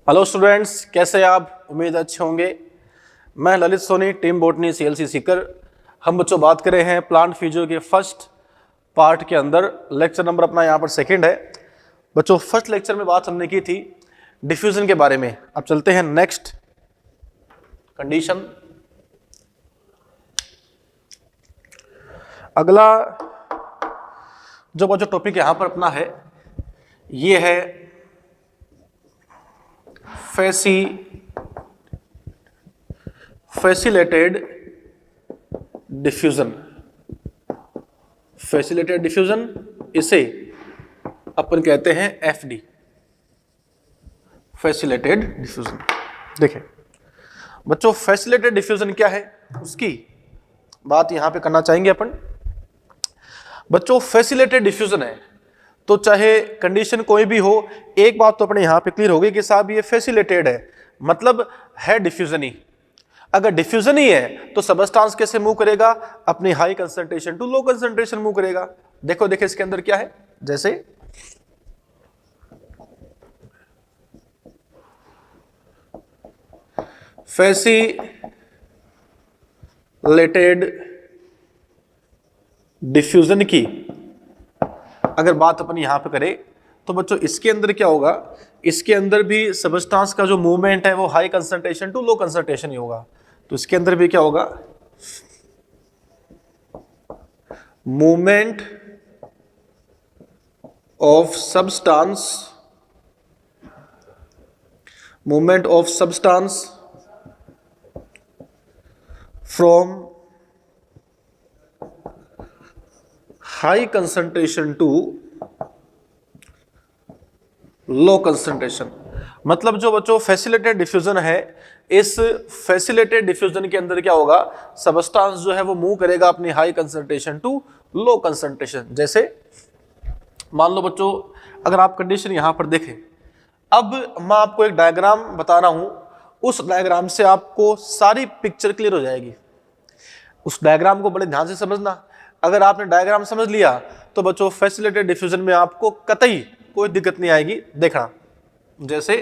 Hello students, कैसे आप? उम्मीद अच्छे होंगे। मैं Lalit Soni, team botany CLC Sikar. हम बच्चों बात कर रहे हैं प्लांट फिजियो के फर्स्ट पार्ट के अंदर। लेक्चर नंबर अपना यहाँ पर सेकंड है। बच्चों फर्स्ट लेक्चर में बात हमने की थी डिफ्यूजन के बारे में। अब चलते हैं नेक्स्ट कंडीशन। अगला जो बच्चों टॉपिक यहाँ पर अपना है ये है फैसिलिटेटेड डिफ्यूजन। फैसिलिटेटेड डिफ्यूजन, इसे अपन कहते हैं एफडी, फैसिलिटेटेड डिफ्यूजन। देखिए बच्चों, फैसिलिटेटेड डिफ्यूजन क्या है उसकी बात यहां पे करना चाहेंगे अपन। बच्चों फैसिलिटेटेड डिफ्यूजन है तो चाहे कंडीशन कोई भी हो, एक बात तो अपने यहां पे क्लियर हो गई कि साहब ये फैसिलिटेटेड है, मतलब है डिफ्यूजन ही। अगर डिफ्यूजन ही है तो सबस्टांस कैसे मूव करेगा? अपनी high concentration to low concentration move करेगा। देखो देखो इसके अंदर क्या है, जैसे फैसिलिटेटेड डिफ्यूजन की अगर बात अपन यहां पे करें तो बच्चों इसके अंदर क्या होगा, इसके अंदर भी सबस्टांस का जो मूवमेंट है वो high concentration to low concentration ही होगा। तो इसके अंदर भी क्या होगा, movement of substance from high concentration to low concentration. मतलब जो बच्चों फैसिलिटेटेड डिफ्यूजन है, इस फैसिलिटेटेड डिफ्यूजन के अंदर क्या होगा, सबस्टांस जो है वो मूव करेगा अपनी high concentration to low concentration. जैसे मान लो बच्चों, अगर आप कंडीशन यहां पर देखें, अब मैं आपको एक डायग्राम बता रहा हूं, उस डायग्राम से आपको सारी पिक्चर क्लियर हो जाएगी। उस डायग्राम को बड़े ध्यान से समझना। अगर आपने डायग्राम समझ लिया तो बच्चों फैसिलिटेटेड डिफ्यूजन में आपको कतई कोई दिक्कत नहीं आएगी। देखना, जैसे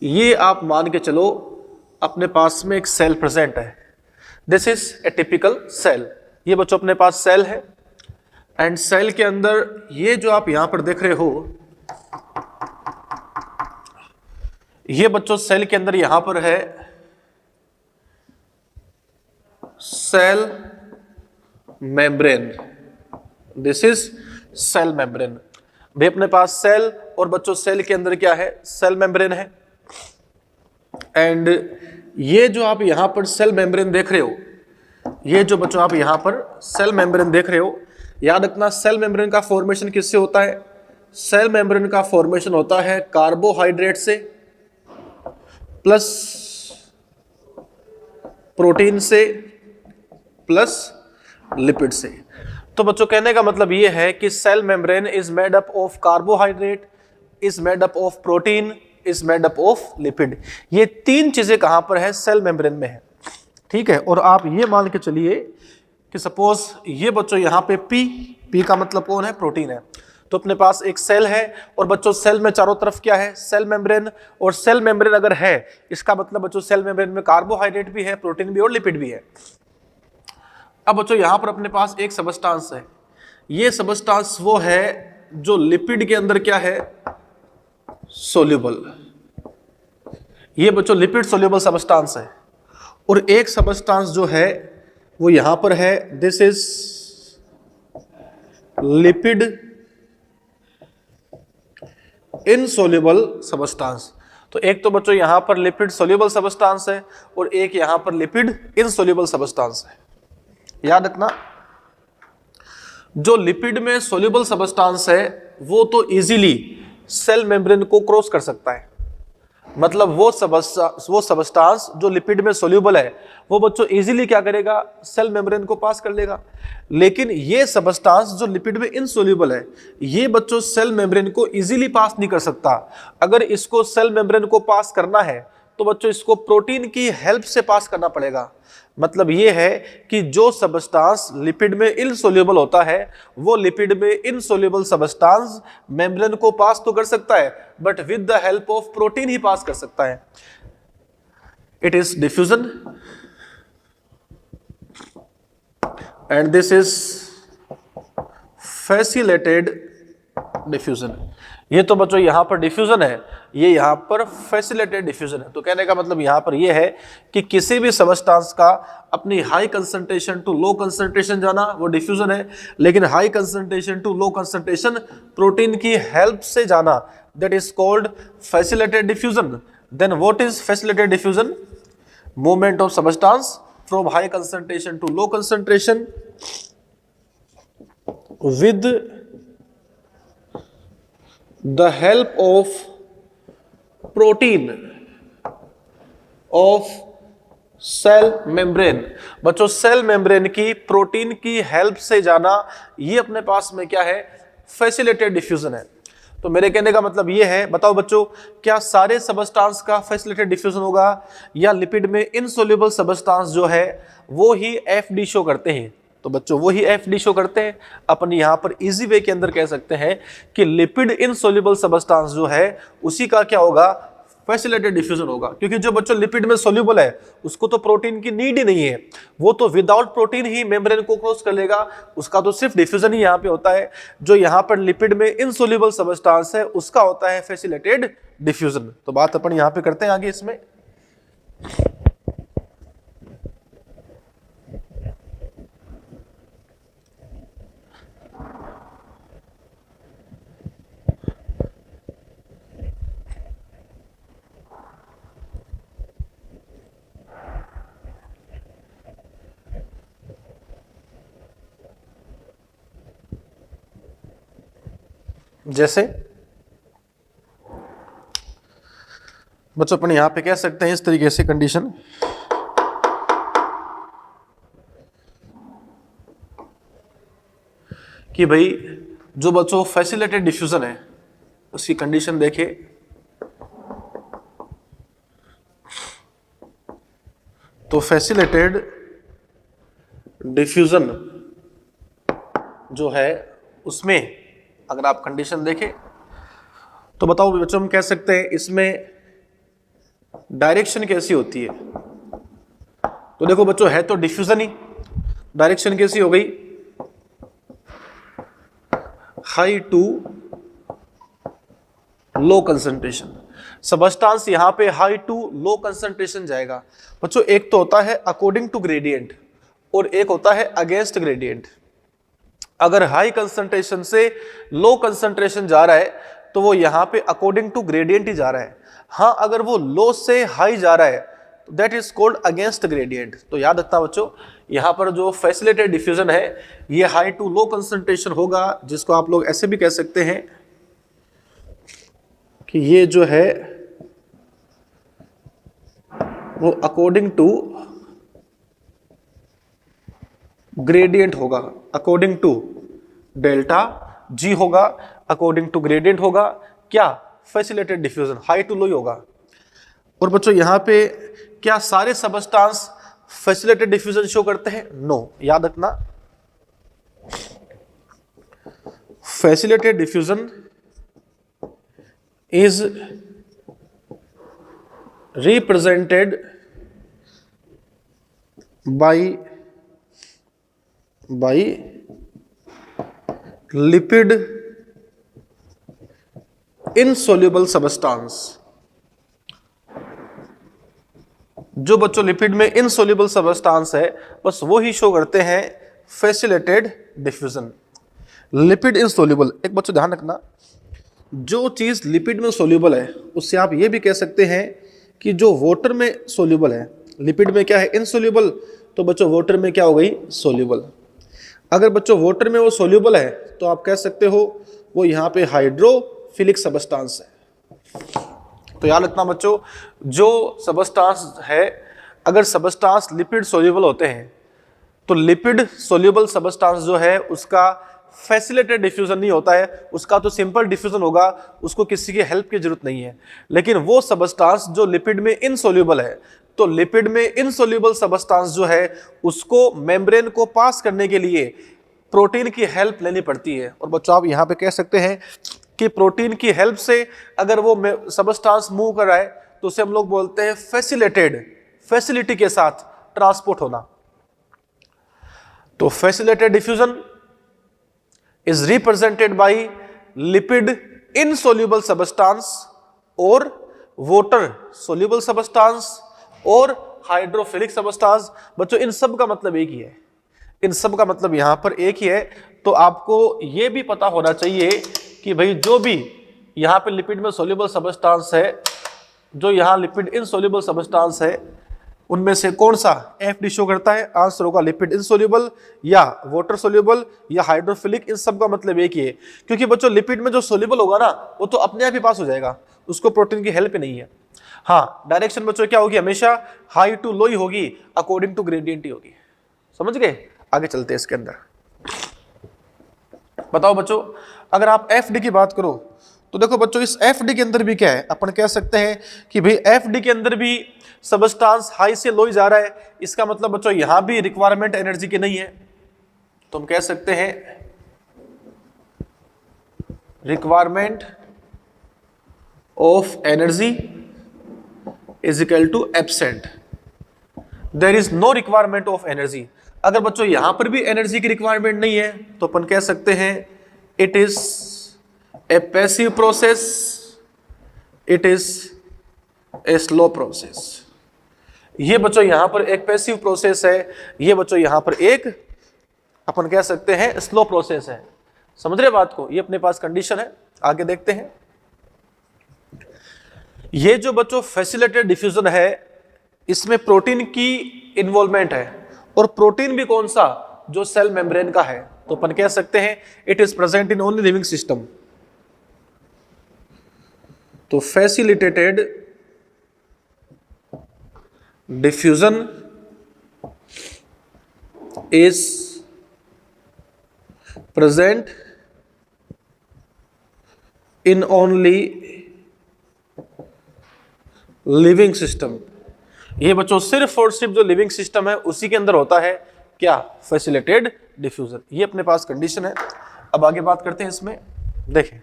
ये आप मान के चलो अपने पास में एक सेल प्रेजेंट है। This is a typical cell. ये बच्चों अपने पास सेल है एंड सेल के अंदर ये जो आप यहां पर देख रहे हो, ये बच्चों सेल के अंदर यहां पर है cell membrane. This is cell membrane. भाई अपने पास सेल और बच्चों सेल के अंदर क्या है, सेल मेम्ब्रेन है। एंड ये जो आप यहां पर सेल मेम्ब्रेन देख रहे हो, ये जो बच्चों आप यहां पर सेल मेम्ब्रेन देख रहे हो, याद रखना सेल मेम्ब्रेन का फॉर्मेशन किससे होता है? सेल मेम्ब्रेन का फॉर्मेशन होता है कार्बोहाइड्रेट से प्लस प्रोटीन से प्लस लिपिड से। तो बच्चों कहने का मतलब ये है कि cell membrane is made up of carbohydrate, is made up of protein, is made up of lipid. ये तीन चीजें कहां पर है? सेल मेम्ब्रेन में है। ठीक है, और आप ये मान के चलिए कि सपोज ये बच्चों यहां पे पी का मतलब कौन है? प्रोटीन है। तो अपने पास एक सेल है और बच्चों सेल में चारों तरफ क्या है? Cell membrane. और सेल मेम्ब्रेन अगर है, इसका मतलब बच्चों सेल मेम्ब्रेन में कार्बोहाइड्रेट भी है, प्रोटीन भी और लिपिड भी है। अब बच्चों यहां पर अपने पास एक सबस्टांस है। ये सबस्टांस वो है जो लिपिड के अंदर क्या है? सोल्यूबल। ये बच्चों लिपिड सोल्यूबल सबस्टांस है। और एक सबस्टांस जो है वो यहां पर है, this is lipid insoluble substance. तो एक तो बच्चों यहां पर लिपिड सोल्यूबल सबस्टांस है और एक यहां पर लिपिड इनसोल्यूबल सबस्टांस है। याद रखना, जो लिपिड में सोल्यूबल सबस्टांस है वो तो इजीली सेल मेम्ब्रेन को क्रॉस कर सकता है। मतलब वो सबस्टांस जो लिपिड में सोल्यूबल है वो बच्चों इजीली क्या करेगा? सेल मेम्ब्रेन को पास कर लेगा। लेकिन ये सबस्टांस जो लिपिड में इनसोल्यूबल है, ये बच्चों सेल मेम्ब्रेन को इजीली पास नहीं कर सकता। अगर इसको सेल मेम्ब्रेन को पास करना है तो बच्चों इसको प्रोटीन की हेल्प से पास करना पड़ेगा। मतलब ये है कि जो सबस्टांस लिपिड में इनसोल्यूबल होता है वो लिपिड में इनसोल्यूबल सबस्टांस मेम्ब्रेन को पास तो कर सकता है but with the help of protein ही पास कर सकता है. It is diffusion and this is facilitated diffusion. ये तो बच्चों यहां पर डिफ्यूजन है, ये यहां पर फैसिलिटेटेड डिफ्यूजन है. तो कहने का मतलब यहां पर ये है कि किसी भी सबस्टांस का अपनी high concentration to low concentration जाना वो डिफ्यूजन है, लेकिन high concentration to low concentration protein की हेल्प से जाना that is called facilitated diffusion. Then what is facilitated diffusion? Movement of substance from high concentration to low concentration with the help of protein of cell membrane. बच्चों cell membrane की protein की help से जाना ये अपने पास में क्या है? फैसिलिटेटेड डिफ्यूजन है. तो मेरे कहने का मतलब ये है, बताओ बच्चों क्या सारे सबस्टांस का फैसिलिटेटेड डिफ्यूजन होगा या लिपिड में इनसोल्यूबल सबस्टांस जो है वो ही एफडी शो करते हैं? तो बच्चों वो ही एफडी शो करते हैं. अपन यहां पर इजी वे के अंदर कह सकते हैं कि लिपिड इनसोल्यूबल सबस्टांस जो है उसी का क्या होगा? फैसिलिटेटेड डिफ्यूजन होगा. क्योंकि जो बच्चों लिपिड में सोल्यूबल है उसको तो प्रोटीन की नीड ही नहीं है, वो तो विदाउट प्रोटीन ही मेम्ब्रेन को क्रॉस कर लेगा, उसका तो सिर्फ डिफ्यूजन ही यहां पे होता है. जो यहां पर लिपिड में इनसोल्यूबल सबस्टांस है उसका होता है फैसिलिटेटेड डिफ्यूजन. तो बात अपन यहां पे करते हैं आगे इसमें. जैसे बच्चों अपन यहां पे कह सकते हैं इस तरीके से कंडीशन कि भाई जो बच्चों फैसिलिटेटेड डिफ्यूजन है उसकी कंडीशन देखे. तो फैसिलिटेटेड डिफ्यूजन जो है उसमें अगर आप कंडीशन देखें तो बताओ बच्चों हम कह सकते हैं इसमें डायरेक्शन कैसी होती है? तो देखो बच्चों है तो डिफ्यूजन ही, डायरेक्शन कैसी हो गई? High to low concentration. Substance यहां पे हाई टू लो कंसंट्रेशन जाएगा. बच्चों एक तो होता है अकॉर्डिंग टू ग्रेडियंट और एक होता है अगेंस्ट ग्रेडियंट. अगर हाई कंसंट्रेशन से लो कंसंट्रेशन जा रहा है तो वो यहां पे अकॉर्डिंग टू ग्रेडियंट ही जा रहा है. हां अगर वो लो से हाई जा रहा है तो that is called against gradient. तो याद रखना बच्चों यहां पर जो फैसिलिटेटेड डिफ्यूजन है ये हाई टू लो कंसंट्रेशन होगा, जिसको आप लोग ऐसे भी कह सकते हैं कि ये जो है वो अकॉर्डिंग टू ग्रेडियंट होगा, अकॉर्डिंग टू डेल्टा जी होगा, अकॉर्डिंग टू ग्रेडियंट होगा. क्या? फैसिलिटेटेड डिफ्यूजन हाई टू लो ही होगा. और बच्चों यहां पे क्या सारे सबस्टांस फैसिलिटेटेड डिफ्यूजन शो करते हैं? नो. याद रखना facilitated diffusion is represented by lipid insoluble substance. जो बच्चों लिपिड में इनसोल्यूबल सबस्टांस है बस वो ही शो करते हैं फैसिलिटेटेड डिफ्यूजन. लिपिड इनसोल्यूबल, एक बच्चों ध्यान रखना जो चीज लिपिड में सोल्यूबल है उससे आप ये भी कह सकते हैं कि जो वाटर में सोल्यूबल है, लिपिड में क्या है? इनसोल्यूबल. तो बच्चों वाटर में क्या हो गई? सोल्यूबल. अगर बच्चों वाटर में वो सोल्यूबल है तो आप कह सकते हो वो यहाँ पे हाइड्रोफिलिक सबस्टांस है. तो याद रखना बच्चों जो सबस्टांस है, अगर सबस्टांस लिपिड सोल्यूबल होते हैं तो लिपिड सोल्यूबल सबस्टांस जो है उसका फैसिलिटेटेड डिफ्यूजन नहीं होता है, उसका तो सिंपल डिफ्यूजन होगा, उसको किसी की हेल्प की जरूरत नहीं है. लेकिन वो सबस्टांस जो लिपिड में इनसोल्यूबल है तो लिपिड में इनसोल्यूबल सब्सटेंस जो है उसको मेम्ब्रेन को पास करने के लिए प्रोटीन की हेल्प लेनी पड़ती है। और बच्चों आप यहां पे कह सकते हैं कि प्रोटीन की हेल्प से अगर वो सब्सटेंस मूव कर रहा है तो उसे हम लोग बोलते हैं फैसिलिटी के साथ ट्रांसपोर्ट होना। तो facilitated diffusion is represented by lipid insoluble substance और वाटर सोल्यूबल सब्सटेंस और हाइड्रोफिलिक सब्सटेंस। बच्चों इन सब का मतलब एक ही है, इन सब का मतलब यहां पर एक ही है। तो आपको यह भी पता होना चाहिए कि भाई जो भी यहां पे लिपिड में सोल्यूबल सब्सटेंस है, जो यहां लिपिड इनसोल्यूबल सब्सटेंस है, उनमें से कौन सा एफडी शो करता है? आंसर होगा लिपिड इनसोल्यूबल या वाटर सोल्यूबल या हाइड्रोफिलिक। इन सब का मतलब एक ही है, क्योंकि बच्चों लिपिड में जो सोल्यूबल होगा ना वो तो अपने आप ही पास हो जाएगा, उसको प्रोटीन की हेल्प नहीं है। हाँ, डायरेक्शन बच्चों क्या होगी? हमेशा हाई टू लो ही होगी, अकॉर्डिंग टू ग्रेडियंट ही होगी। समझ गए? आगे चलते हैं इसके अंदर। बताओ बच्चों, अगर आप एफडी की बात करो तो देखो बच्चों इस एफडी के अंदर भी क्या है, अपन कह सकते हैं कि भाई एफडी के अंदर भी सब्सटेंस हाई से लो ही जा रहा है। इसका मतलब बच्चों यहां भी रिक्वायरमेंट एनर्जी की नहीं है, तो हम कह सकते हैं requirement of energy is equal to absent. There is no requirement of energy. अगर बच्चों यहां पर भी एनर्जी की रिक्वायरमेंट नहीं है तो अपन कह सकते हैं it is a passive process, it is a slow process. ये बच्चों यहां पर एक पैसिव प्रोसेस है, ये बच्चों यहां पर एक अपन कह सकते हैं स्लो प्रोसेस है। समझ रहे बात को? ये अपने पास कंडीशन है। आगे देखते हैं। ये जो बच्चों फैसिलिटेड डिफ्यूजन है इसमें प्रोटीन की इन्वॉल्वमेंट है, और प्रोटीन भी कौन सा? जो सेल मेम्ब्रेन का है। तो अपन कह सकते हैं it is present in only living system. तो facilitated diffusion is present in only living system. ये बच्चों सिर्फ और सिर्फ जो लिविंग सिस्टम है उसी के अंदर होता है क्या? Facilitated diffusion. ये अपने पास कंडीशन है। अब आगे बात करते हैं इसमें। देखें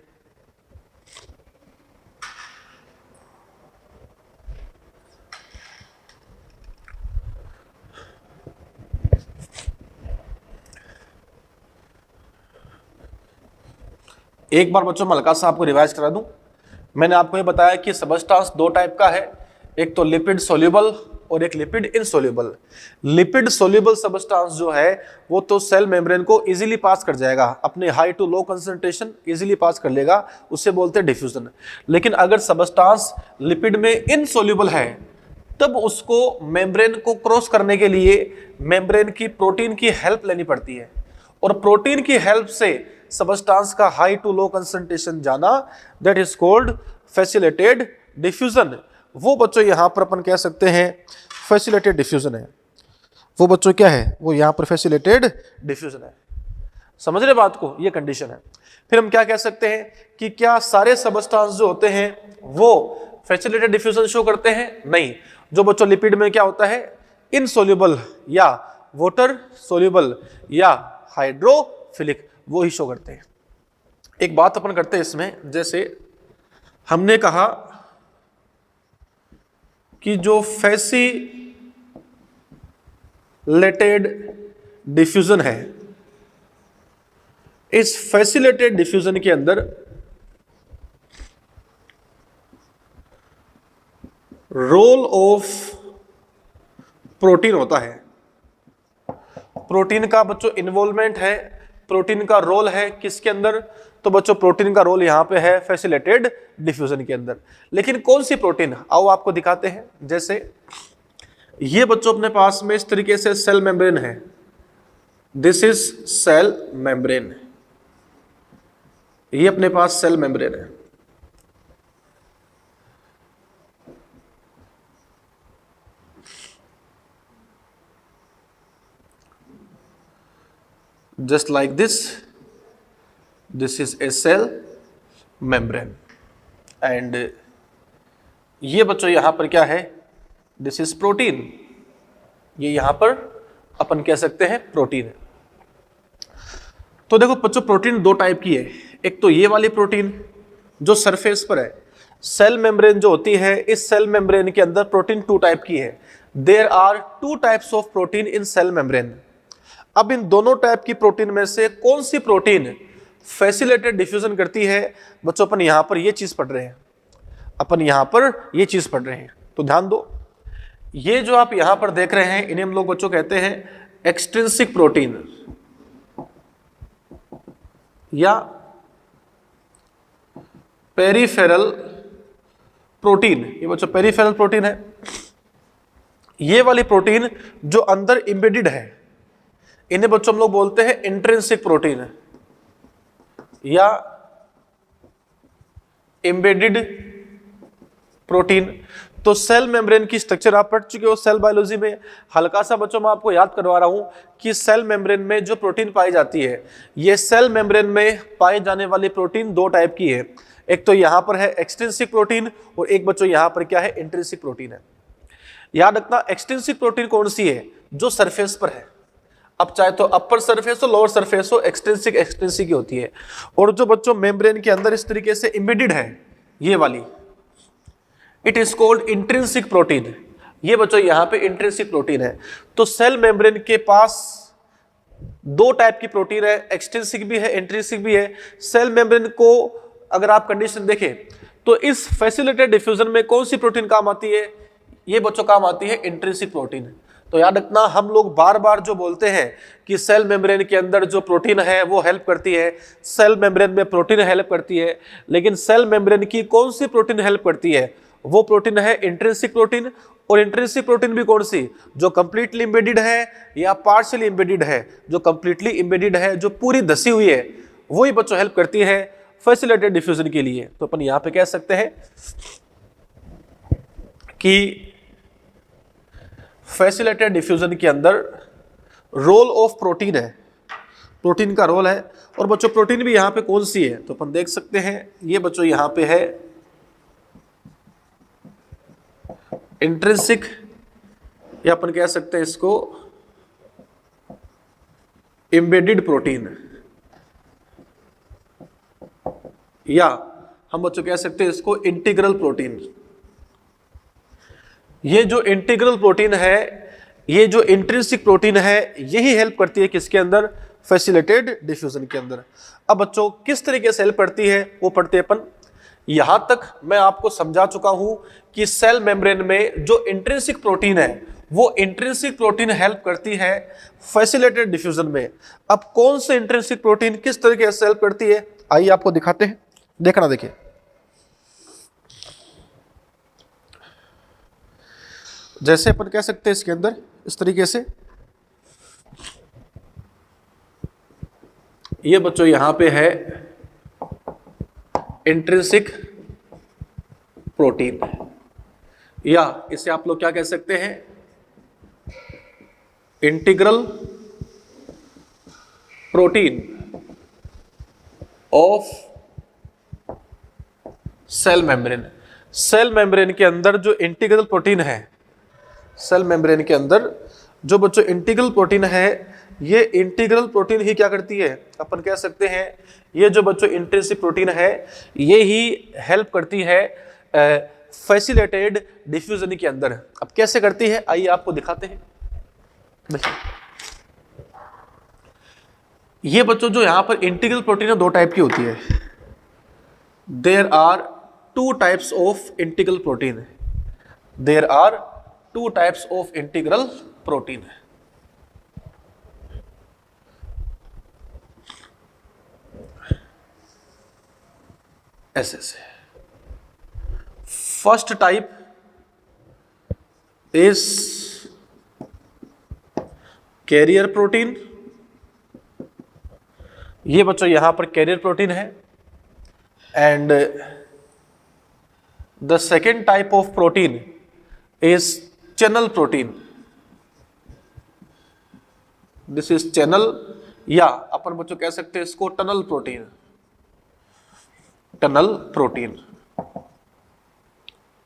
एक बार बच्चों मैं हल्का सा आपको रिवाइज करा दूं। मैंने आपको ये बताया कि सब्सटेंस दो टाइप का है, एक तो लिपिड सोल्यूबल और एक lipid insoluble. Lipid soluble substance जो है वो तो सेल मेम्ब्रेन को इजीली पास कर जाएगा, अपने high to low concentration easily pass कर लेगा, उससे बोलते हैं डिफ्यूजन। लेकिन अगर सब्सटेंस लिपिड में इनसोल्यूबल है तब उसको मेम्ब्रेन को क्रॉस करने के लिए मेम्ब्रेन की प्रोटीन की हेल्प लेनी पड़ती है, और प्रोटीन की हेल्प से सब्सटेंस का हाई टू लो कंसंट्रेशन जाना, that is called facilitated diffusion. वो बच्चों यहां पर अपन कह सकते हैं फैसिलिटेटेड डिफ्यूजन है। वो बच्चों क्या है? वो यहां पर फैसिलिटेटेड डिफ्यूजन है। समझ रहे बात को? ये कंडीशन है। फिर हम क्या कह सकते हैं कि क्या सारे सब्सटेंस जो होते हैं वो फैसिलिटेटेड डिफ्यूजन शो करते हैं? नहीं। जो बच्चों लिपिड में क्या होता है? इनसोल्यूबल या वाटर सोल्यूबल या हाइड्रोफिलिक, वो ही शो करते हैं। एक बात अपन करते हैं इसमें, जैसे हमने कहा कि जो फैसिलिटेटेड डिफ्यूजन है, इस फैसिलिटेटेड डिफ्यूजन के अंदर रोल ऑफ प्रोटीन होता है। प्रोटीन का बच्चों इन्वॉल्वमेंट है, प्रोटीन का रोल है किसके अंदर? तो बच्चों प्रोटीन का रोल यहां पे है फैसिलिटेटेड डिफ्यूजन के अंदर। लेकिन कौन सी प्रोटीन? आओ आपको दिखाते हैं। जैसे ये बच्चों अपने पास में इस तरीके से सेल मेम्ब्रेन है, दिस इज सेल मेम्ब्रेन। ये अपने पास सेल मेम्ब्रेन है। just like this is a cell membrane, and ये बच्चों यहां पर क्या है? दिस इज प्रोटीन, ये यहां पर अपन कह सकते हैं प्रोटीन है। तो देखो बच्चों प्रोटीन दो टाइप की है, एक तो ये वाली प्रोटीन जो सरफेस पर है, सेल मेम्ब्रेन जो होती है, इस सेल मेम्ब्रेन के अंदर प्रोटीन टू टाइप की है। There are two types of protein in cell membrane. अब इन दोनों टाइप की प्रोटीन में से कौन सी प्रोटीन फैसिलिटेटेड डिफ्यूजन करती है? बच्चों अपन यहां पर ये चीज पढ़ रहे हैं, अपन यहां पर ये चीज पढ़ रहे हैं, तो ध्यान दो। ये जो आप यहां पर देख रहे हैं इन्हें हम लोग बच्चों कहते हैं एक्सट्रिंसिक प्रोटीन या पेरिफेरल प्रोटीन। ये बच्चों पेरिफेरल प्रोटीन है। ये वाली प्रोटीन जो अंदर इंबेडेड है इन्हें बच्चों हम लोग बोलते हैं इंट्रिंसिक प्रोटीन या एम्बेडेड प्रोटीन। तो सेल मेम्ब्रेन की स्ट्रक्चर आप पढ़ चुके हो सेल बायोलॉजी में। हल्का सा बच्चों मैं आपको याद करवा रहा हूं कि सेल मेम्ब्रेन में जो प्रोटीन पाई जाती है, ये सेल मेम्ब्रेन में पाई जाने वाली प्रोटीन दो टाइप की है। एक तो यहां पर है एक्सट्रिंसिक प्रोटीन और एक बच्चों यहां पर क्या है, इंट्रिंसिक प्रोटीन है। याद रखना एक्सट्रिंसिक प्रोटीन कौन सी है? जो सरफेस पर है। अब चाहे तो अपर सरफेस हो लोअर सरफेस हो, एक्सट्रिंसिक एक्सट्रिंसिक ही होती है। और जो बच्चों मेम्ब्रेन के अंदर इस तरीके से इंबेडेड है ये वाली, it is called intrinsic protein. ये बच्चों यहां पे इंट्रिंसिक प्रोटीन है। तो सेल मेम्ब्रेन के पास दो टाइप की प्रोटीन है, एक्सट्रिंसिक भी है इंट्रिंसिक भी है। सेल मेम्ब्रेन को अगर आप कंडीशन देखें तो इस फैसिलिटेटेड डिफ्यूजन में कौन सी प्रोटीन काम आती है? ये बच्चों काम आती है इंट्रिंसिक प्रोटीन। तो याद रखना हम लोग बार बार जो बोलते हैं कि सेल मेम्ब्रेन के अंदर जो प्रोटीन है वो हेल्प करती है, सेल मेम्ब्रेन में प्रोटीन हेल्प करती है, लेकिन सेल मेम्ब्रेन की कौन सी प्रोटीन हेल्प करती है? वो प्रोटीन है इंट्रिंसिक प्रोटीन। और इंट्रिंसिक प्रोटीन भी कौन सी? जो कंप्लीटली इंबेडेड है या पार्शियली इंबेडेड है। जो कंप्लीटली इंबेडेड है, जो पूरी धसी हुई है, वही बच्चों हेल्प करती है फैसिलिटेटेड डिफ्यूजन के लिए। तो अपन यहां पे कह सकते हैं कि फैसिलिटेटेड डिफ्यूजन के अंदर रोल ऑफ प्रोटीन है, प्रोटीन का रोल है। और बच्चों प्रोटीन भी यहां पे कौन सी है? तो अपन देख सकते हैं ये बच्चों यहां पे है इंट्रिंसिक, या अपन कह सकते हैं इसको एम्बेडेड प्रोटीन, या हम बच्चों कह सकते हैं इसको इंटीग्रल प्रोटीन। ये जो इंटीग्रल प्रोटीन है, ये जो इंट्रिंसिक प्रोटीन है, यही हेल्प करती है किसके अंदर? फैसिलिटेटेड डिफ्यूजन के अंदर। अब बच्चों किस तरीके से हेल्प करती है वो पढ़ते हैं अपन। यहां तक मैं आपको समझा चुका हूं कि सेल मेम्ब्रेन में जो इंट्रिंसिक प्रोटीन है वो इंट्रिंसिक प्रोटीन हेल्प करती है फैसिलिटेटेड डिफ्यूजन में। अब कौन से इंट्रिंसिक प्रोटीन किस तरीके से हेल्प करती है, आइए आपको दिखाते हैं। देखना, देखिए जैसे अपन कह सकते हैं इसके अंदर इस तरीके से, ये बच्चों यहां पे है इंट्रिंसिक प्रोटीन, या इसे आप लोग क्या कह सकते हैं? Integral protein of cell membrane. Cell membrane के अंदर जो इंटीग्रल प्रोटीन है, सेल मेम्ब्रेन के अंदर जो बच्चों इंटीग्रल प्रोटीन है, ये इंटीग्रल प्रोटीन ही क्या करती है? अपन कह सकते हैं ये जो बच्चों इंट्रिंसिक प्रोटीन है ये ही हेल्प करती है फैसिलिटेटेड डिफ्यूजन के अंदर। अब कैसे करती है आइए आपको दिखाते हैं। ये बच्चों जो यहां पर इंटीग्रल प्रोटीन है दो टाइप की होती है। There are two types of integral protein. There are two types of integral protein. ऐसे से first type is carrier protein. ये बच्चों यहां पर कैरियर प्रोटीन है। And the second type of protein is channel protein. This is channel, या अपन बच्चों कह सकते हैं इसको टनल प्रोटीन। Tunnel protein.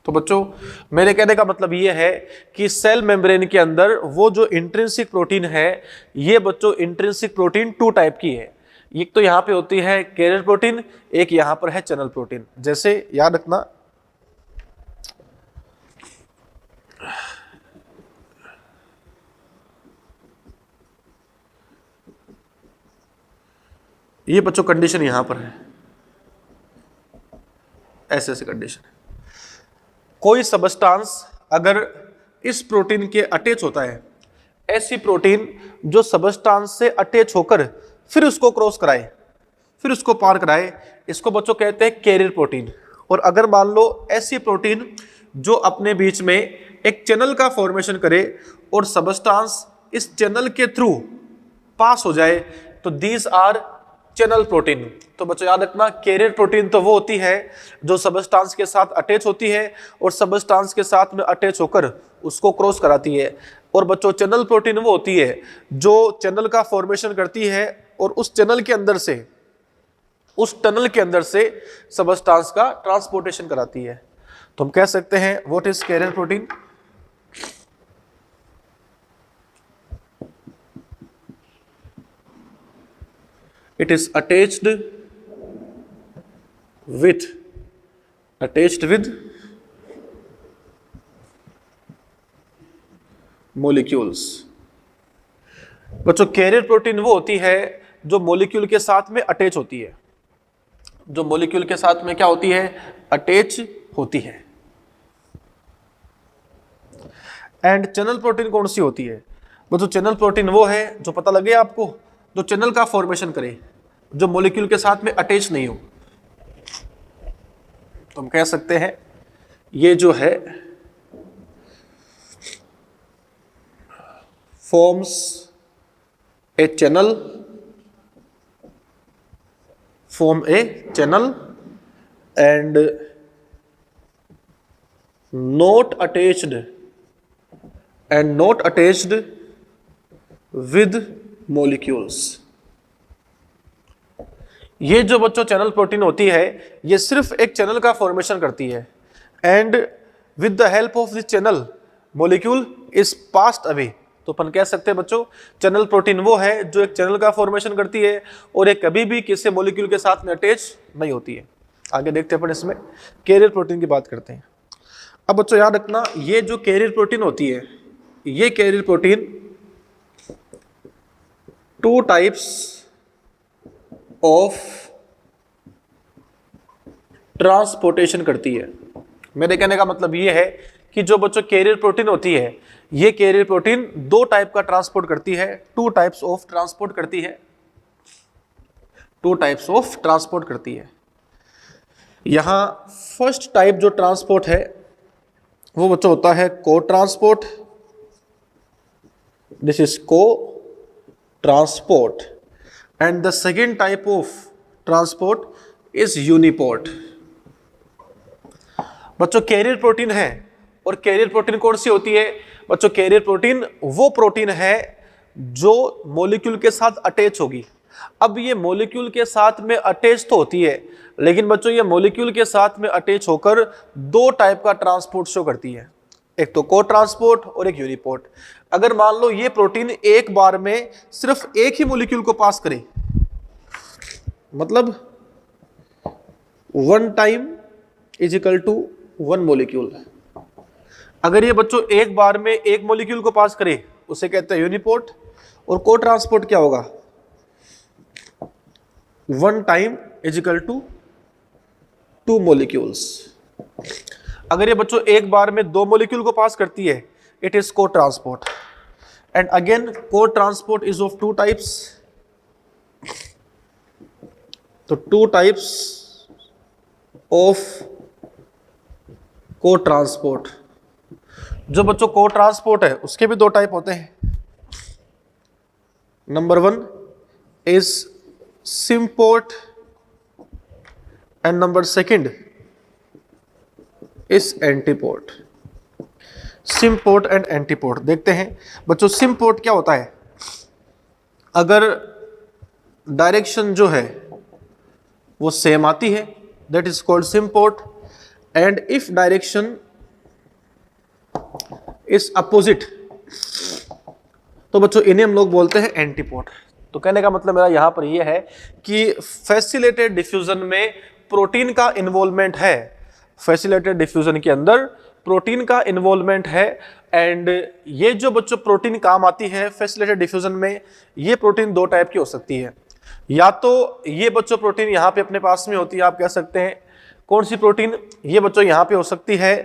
तो बच्चों मेरे कहने का मतलब ये है कि सेल मेम्ब्रेन के अंदर वो जो इंट्रिंसिक प्रोटीन है, ये बच्चों इंट्रिंसिक प्रोटीन 2 टाइप की है। एक तो यहाँ पे होती है कैरियर प्रोटीन, एक यहाँ पर है चैनल प्रोटीन। जैसे याद रखना, ये बच्चों कंडीशन यहां पर है, ऐसे ऐसे कंडीशन है। कोई सबस्टांस अगर इस प्रोटीन के अटैच होता है, ऐसी प्रोटीन जो सबस्टांस से अटैच होकर फिर उसको क्रॉस कराए, फिर उसको पार कराए, इसको बच्चों कहते हैं कैरियर प्रोटीन। और अगर मान लो ऐसी प्रोटीन जो अपने बीच में एक चैनल का फॉर्मेशन करे और सबस्टांस इस चैनल के थ्रू पास हो जाए, तो दीज आर चैनल प्रोटीन। तो बच्चों याद रखना, कैरियर प्रोटीन तो वो होती है जो सबस्टांस के साथ अटैच होती है और सबस्टांस के साथ में अटैच होकर उसको क्रॉस कराती है। और बच्चों चैनल प्रोटीन वो होती है जो चैनल का फॉर्मेशन करती है और उस चैनल के अंदर से, उस टनल के अंदर से सबस्टांस का ट्रांसपोर्टेशन कराती है। तो हम कह सकते हैं what is carrier protein? It is attached with molecules। बच्चों कैरियर प्रोटीन वो होती है जो मॉलिक्यूल के साथ में अटैच होती है, जो मॉलिक्यूल के साथ में क्या होती है? अटैच होती है। एंड चैनल प्रोटीन कौन सी होती है? बच्चों चैनल प्रोटीन वो है जो, पता लगे आपको, जो चैनल का फॉर्मेशन करे, जो मॉलिक्यूल के साथ में अटैच नहीं हो। तो हम कह सकते हैं ये जो है forms a channel, form A channel and not attached with molecules. ये जो बच्चों चैनल प्रोटीन होती है, ये सिर्फ एक चैनल का फॉर्मेशन करती है and with the help of this channel molecule is passed away. तो अपन कह सकते हैं बच्चों चैनल प्रोटीन वो है जो एक चैनल का फॉर्मेशन करती है और ये कभी भी किसी मॉलिक्यूल के साथ में अटैच नहीं होती है। आगे देखते हैं अपन इसमें कैरियर प्रोटीन की बात करते हैं। अब बच्चों याद रखना, ये जो कैरियर प्रोटीन होती है, ये carrier protein 2 types of transportation करती है। मेरे कहने का मतलब ये है कि जो बच्चों कैरियर प्रोटीन होती है, ये कैरियर प्रोटीन 2 टाइप का ट्रांसपोर्ट करती है, 2 टाइप्स ऑफ ट्रांसपोर्ट करती है, 2 टाइप्स ऑफ ट्रांसपोर्ट करती है। यहां फर्स्ट टाइप जो ट्रांसपोर्ट है वो बच्चों होता है को ट्रांसपोर्ट। दिस इज को transport and the second type of transport is uniport. बच्चों कैरियर प्रोटीन है, और कैरियर प्रोटीन कौन सी होती है? बच्चों कैरियर प्रोटीन वो प्रोटीन है जो मॉलिक्यूल के साथ अटैच होगी। अब ये मॉलिक्यूल के साथ में अटैच तो होती है, लेकिन बच्चों ये मॉलिक्यूल के साथ में अटैच होकर 2 टाइप का ट्रांसपोर्ट शो करती है, एक तो को ट्रांसपोर्ट और एक यूनिपोर्ट। अगर मान लो ये प्रोटीन एक बार में सिर्फ एक ही मॉलिक्यूल को पास करे, मतलब 1 time is equal to 1 molecule. अगर ये बच्चों एक बार में एक मॉलिक्यूल को पास करे उसे कहते हैं यूनिपोर्ट। और को ट्रांसपोर्ट क्या होगा? 1 time is equal to 2 molecules. अगर ये बच्चों एक बार में 2 मॉलिक्यूल को पास करती है, इट इज को ट्रांसपोर्ट। एंड अगेन को ट्रांसपोर्ट इज ऑफ 2 टाइप्स। तो 2 टाइप्स ऑफ को ट्रांसपोर्ट। जो बच्चों को ट्रांसपोर्ट है उसके भी 2 टाइप होते हैं। Number 1 is symport and number 2 is antiport. Symport and antiport देखते हैं बच्चों। सिम्पोर्ट क्या होता है? अगर डायरेक्शन जो है वो सेम आती है, that is called symport. And if direction is opposite, तो बच्चों इन्हें हम लोग बोलते हैं एंटीपोड। तो कहने का मतलब मेरा यहां पर यह है कि फैसिलिटेटेड डिफ्यूजन में प्रोटीन का इन्वॉल्वमेंट है, फैसिलिटेटेड डिफ्यूजन के अंदर प्रोटीन का इन्वॉल्वमेंट है। एंड ये जो बच्चों प्रोटीन काम आती है फैसिलिटेटेड डिफ्यूजन में, ये प्रोटीन दो टाइप की हो सकती है। या तो ये बच्चों प्रोटीन यहाँ पे अपने पास में होती है, आप कह सकते हैं कौन सी प्रोटीन, ये बच्चों यहाँ पे हो सकती है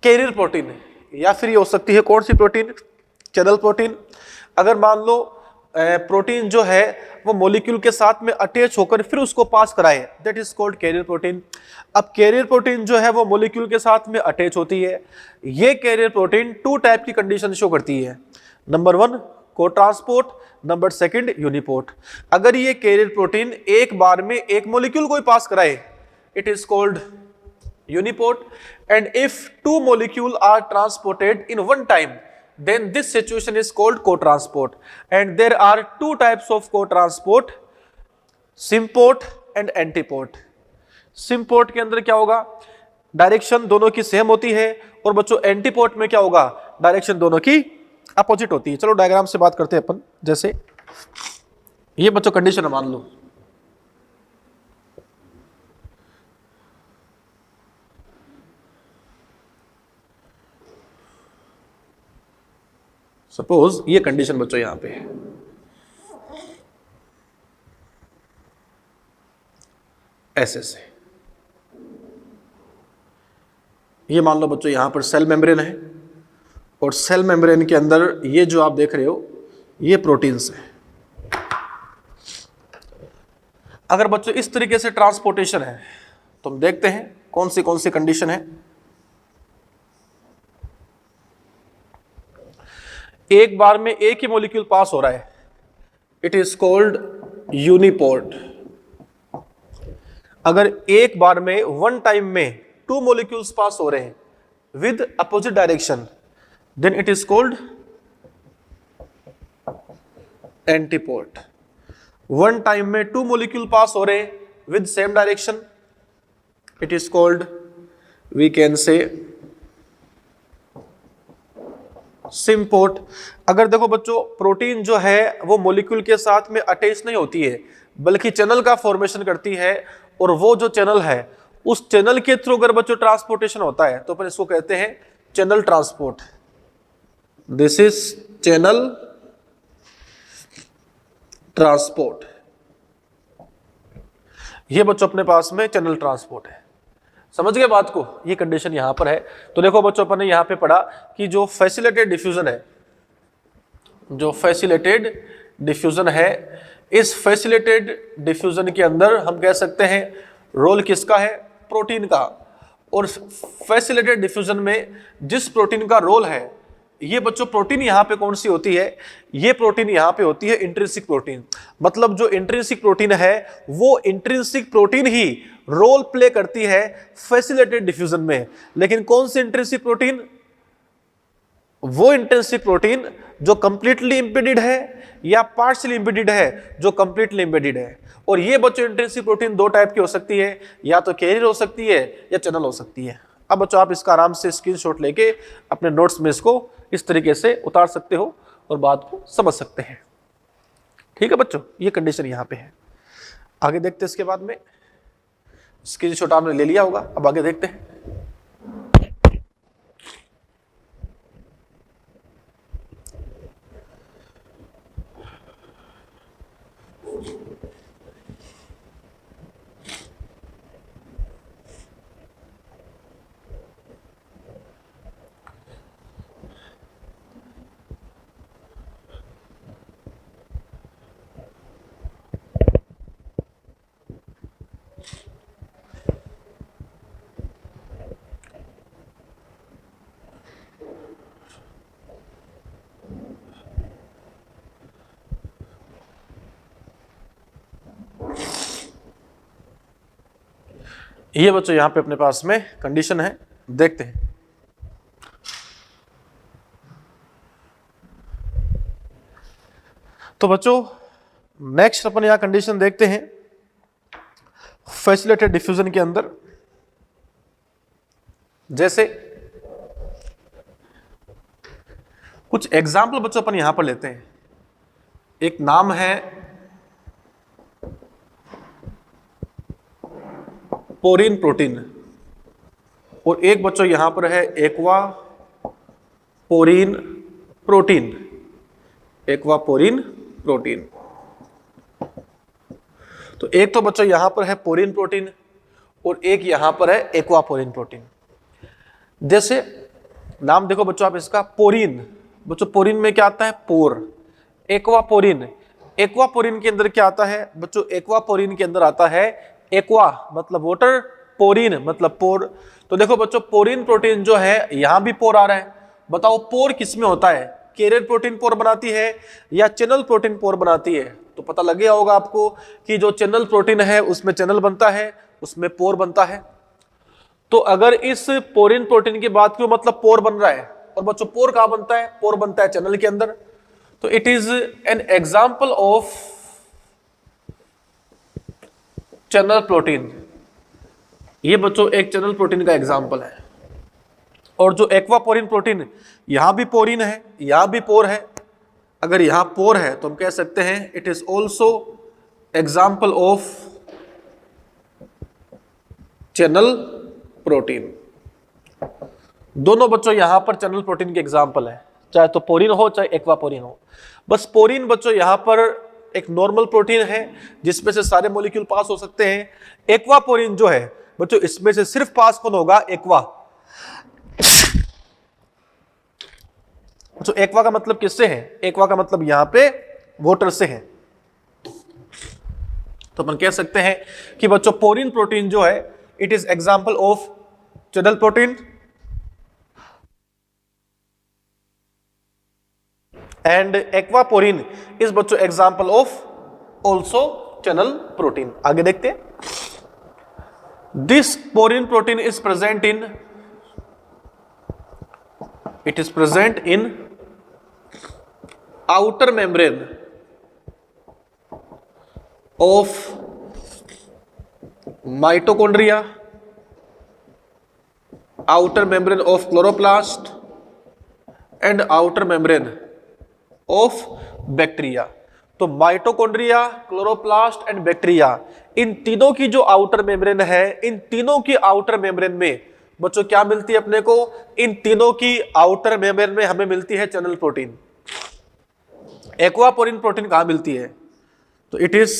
कैरियर प्रोटीन, या फिर ये हो सकती है कौन सी प्रोटीन, चैनल प्रोटीन। अगर मान लो प्रोटीन जो है वो मॉलिक्यूल के साथ में अटैच होकर फिर उसको पास कराए, that is called carrier protein. अब कैरियर प्रोटीन जो है वो मॉलिक्यूल के साथ में अटैच होती है। ये कैरियर प्रोटीन टू टाइप की कंडीशन शो करती है, नंबर 1 को ट्रांसपोर्ट, नंबर 2 यूनिपोर्ट। अगर ये कैरियर प्रोटीन एक बार में एक मॉलिक्यूल को ही पास कराए, it is called uniport. And if two molecule are transported in one time, then this situation is called co-transport. And there are two types of co-transport, symport and antiport. symport के अंदर क्या होगा, direction दोनों की same होती है, और बच्चों एंटीपोर्ट में क्या होगा, डायरेक्शन दोनों की अपोजिट होती है। चलो डायग्राम से बात करते हैं अपन। जैसे ये बच्चों कंडीशन मान लो, सपोज ये कंडीशन बच्चों यहां पे है, ऐसे से ये मान लो बच्चों यहां पर सेल मेम्ब्रेन है, और सेल मेम्ब्रेन के अंदर ये जो आप देख रहे हो ये प्रोटीन्स है। अगर बच्चों इस तरीके से ट्रांसपोर्टेशन है तो हम देखते हैं कौन सी कंडीशन है। एक बार में एक ही मॉलिक्यूल पास हो रहा है, इट इज कॉल्ड यूनिपोर्ट। अगर एक बार में वन टाइम में टू मॉलिक्यूल्स पास हो रहे हैं with opposite direction, then it is called antiport. One time में टू मॉलिक्यूल पास हो रहे हैं with same direction, it is called, we can say symport. अगर देखो बच्चों प्रोटीन जो है वो मॉलिक्यूल के साथ में अटैच नहीं होती है, बल्कि चैनल का फॉर्मेशन करती है, और वो जो चैनल है उस चैनल के थ्रू अगर बच्चों ट्रांसपोर्टेशन होता है तो अपन इसको कहते हैं channel transport. This is channel transport. ये बच्चों अपने पास में चैनल ट्रांसपोर्ट है। समझ गए बात को, ये कंडीशन यहां पर है। तो देखो बच्चों अपन ने यहां पे पढ़ा कि जो फैसिलिटेटेड डिफ्यूजन है, जो फैसिलिटेटेड डिफ्यूजन है, इस फैसिलिटेटेड डिफ्यूजन के अंदर हम कह सकते हैं रोल किसका है, प्रोटीन का। और फैसिलिटेटेड डिफ्यूजन में जिस प्रोटीन का रोल है, ये बच्चों प्रोटीन यहां पे कौन सी होती है, ये प्रोटीन यहां पे होती है इंट्रिंसिक प्रोटीन। मतलब जो इंट्रिंसिक प्रोटीन है वो इंट्रिंसिक प्रोटीन ही रोल प्ले करती है फैसिलिटेटेड डिफ्यूजन में। लेकिन कौन सी इंट्रिंसिक प्रोटीन, वो इंट्रिंसिक प्रोटीन जो कंप्लीटली इंपेडेड है या पार्शियली इंपेडेड है, जो कंप्लीटली इंपेडेड है। और ये बच्चों इंट्रिंसिक प्रोटीन दो टाइप की हो सकती है, या तो कैरियर हो सकती है या चैनल हो सकती है। अब बच्चों आप इसका आराम से स्क्रीनशॉट लेके अपने नोट्स में इसको इस तरीके से उतार सकते हो और बात को समझ सकते हैं। ठीक है बच्चों, ये कंडीशन यहां पे है। आगे देखते हैं इसके बाद में, स्क्रीनशॉट आपने ले लिया होगा, अब आगे देखते हैं। ये बच्चों यहां पे अपने पास में कंडीशन है, देखते हैं। तो बच्चों नेक्स्ट अपन यहां कंडीशन देखते हैं फैसिलिटेटेड डिफ्यूजन के अंदर। जैसे कुछ एग्जाम्पल बच्चों अपन यहां पर लेते हैं। एक नाम है पोरीन प्रोटीन और एक बच्चों यहां पर है aquaporin protein. Aquaporin protein. तो एक तो बच्चों यहां पर है पोरीन प्रोटीन और एक यहां पर है एक्वा पोरीन प्रोटीन। जैसे नाम देखो बच्चों आप इसका पोरीन, बच्चों पोरीन में क्या आता है? पोर। एक्वा पोरीन, एक्वा पोरीन के अंदर क्या आता है बच्चों? एक्वा पोरीन के अंदर आता है एक्वा मतलब वाटर, पोरीन मतलब पोर। तो देखो बच्चों पोरीन प्रोटीन जो है यहां भी पोर आ रहा है। बताओ पोर किस में होता है? कैरियर प्रोटीन पोर बनाती है या चैनल प्रोटीन पोर बनाती है? तो पता लग गया होगा आपको कि जो चैनल प्रोटीन है उसमें चैनल बनता है, उसमें पोर बनता है। तो अगर इस पोरीन प्रोटीन की बात करूं मतलब पोर बन रहा है, और बच्चों पोर कहां बनता है? पोर बनता है चैनल के अंदर। तो it is an example of channel protein. ये बच्चों एक चैनल प्रोटीन का एग्जाम्पल है। और जो एक्वा पोरीन प्रोटीन, यहां भी पोरीन है, यहां भी पोर है। अगर यहां पोर है तो हम कह सकते हैं it is also example of channel protein. दोनों बच्चों यहां पर चैनल प्रोटीन के एग्जाम्पल है, चाहे तो पोरीन हो चाहे एक्वा पोरीन हो। बस पोरीन बच्चों यहां पर एक नॉर्मल प्रोटीन है जिसमें से सारे मॉलिक्यूल पास हो सकते हैं। एक्वा पोरीन जो है बच्चों इसमें से सिर्फ पास कौन होगा? एक्वा। तो एक्वा का मतलब किससे है? एक्वा का मतलब यहां पे वाटर से है। तो अपन कह सकते हैं कि बच्चों पोरीन प्रोटीन जो है it is example of channel protein and aquaporin is बच्चों example of also channel protein. आगे देखते हैं। This porin protein is present in, it is present in outer membrane of mitochondria, outer membrane of chloroplast and outer membrane of bacteria। तो mitochondria, chloroplast and bacteria, इन तीनों की जो outer membrane है, इन तीनों की आउटर मेम्ब्रेन में बच्चों क्या मिलती है अपने को? इन तीनों की आउटर मेम्ब्रेन में हमें मिलती है channel protein. Aquaporin protein कहां मिलती है? तो it is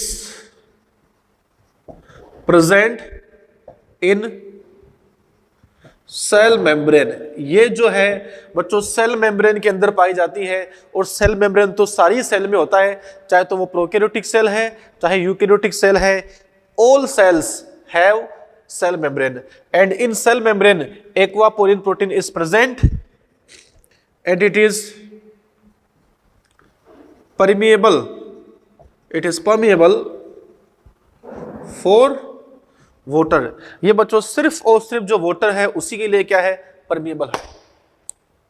present in cell membrane. ये जो है बच्चों सेल मेम्ब्रेन के अंदर पाई जाती है। और सेल मेम्ब्रेन तो सारी सेल में होता है, चाहे तो वो प्रोकैरियोटिक सेल है चाहे यूकैरियोटिक सेल है। All cells have cell membrane and in cell membrane aquaporin protein is present and it is permeable, it is permeable for water। ये बच्चों सिर्फ और सिर्फ जो वाटर है उसी के लिए क्या है? परमिएबल है।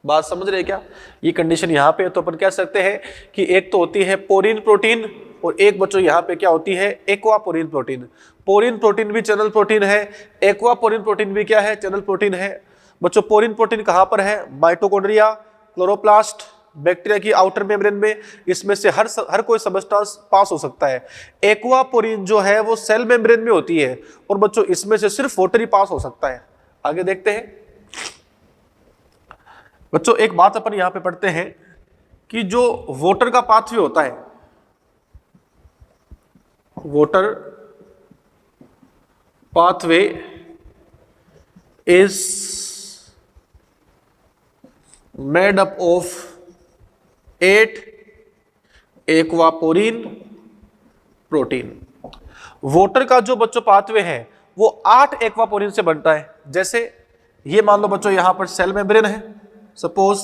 बात समझ रहे क्या? ये कंडीशन यहां पे तो अपन कह सकते हैं कि एक तो होती है पोरीन प्रोटीन और एक बच्चों यहां पे क्या होती है? Aquaporin protein. Porin protein भी चैनल प्रोटीन है, एक्वा पोरीन प्रोटीन भी क्या है? चैनल प्रोटीन है। बच्चों पोरीन प्रोटीन कहां पर है? माइटोकॉन्ड्रिया, क्लोरोप्लास्ट, बैक्टीरिया की आउटर मेम्ब्रेन में। इसमें से हर कोई सबस्टेंस पास हो सकता है। एक्वा पोरीन जो है वो सेल मेम्ब्रेन में होती है और बच्चों इसमें से सिर्फ वाटर ही पास हो सकता है। आगे देखते हैं बच्चों। एक बात अपन यहां पे पढ़ते हैं कि जो वाटर का पाथवे होता है, water pathway is made up of 8 aquaporin protein. Water का जो बच्चों पाथवे है वो 8 एक्वा पोरीन से बनता है। जैसे ये मान लो बच्चों यहां पर सेल मेम्ब्रेन है, suppose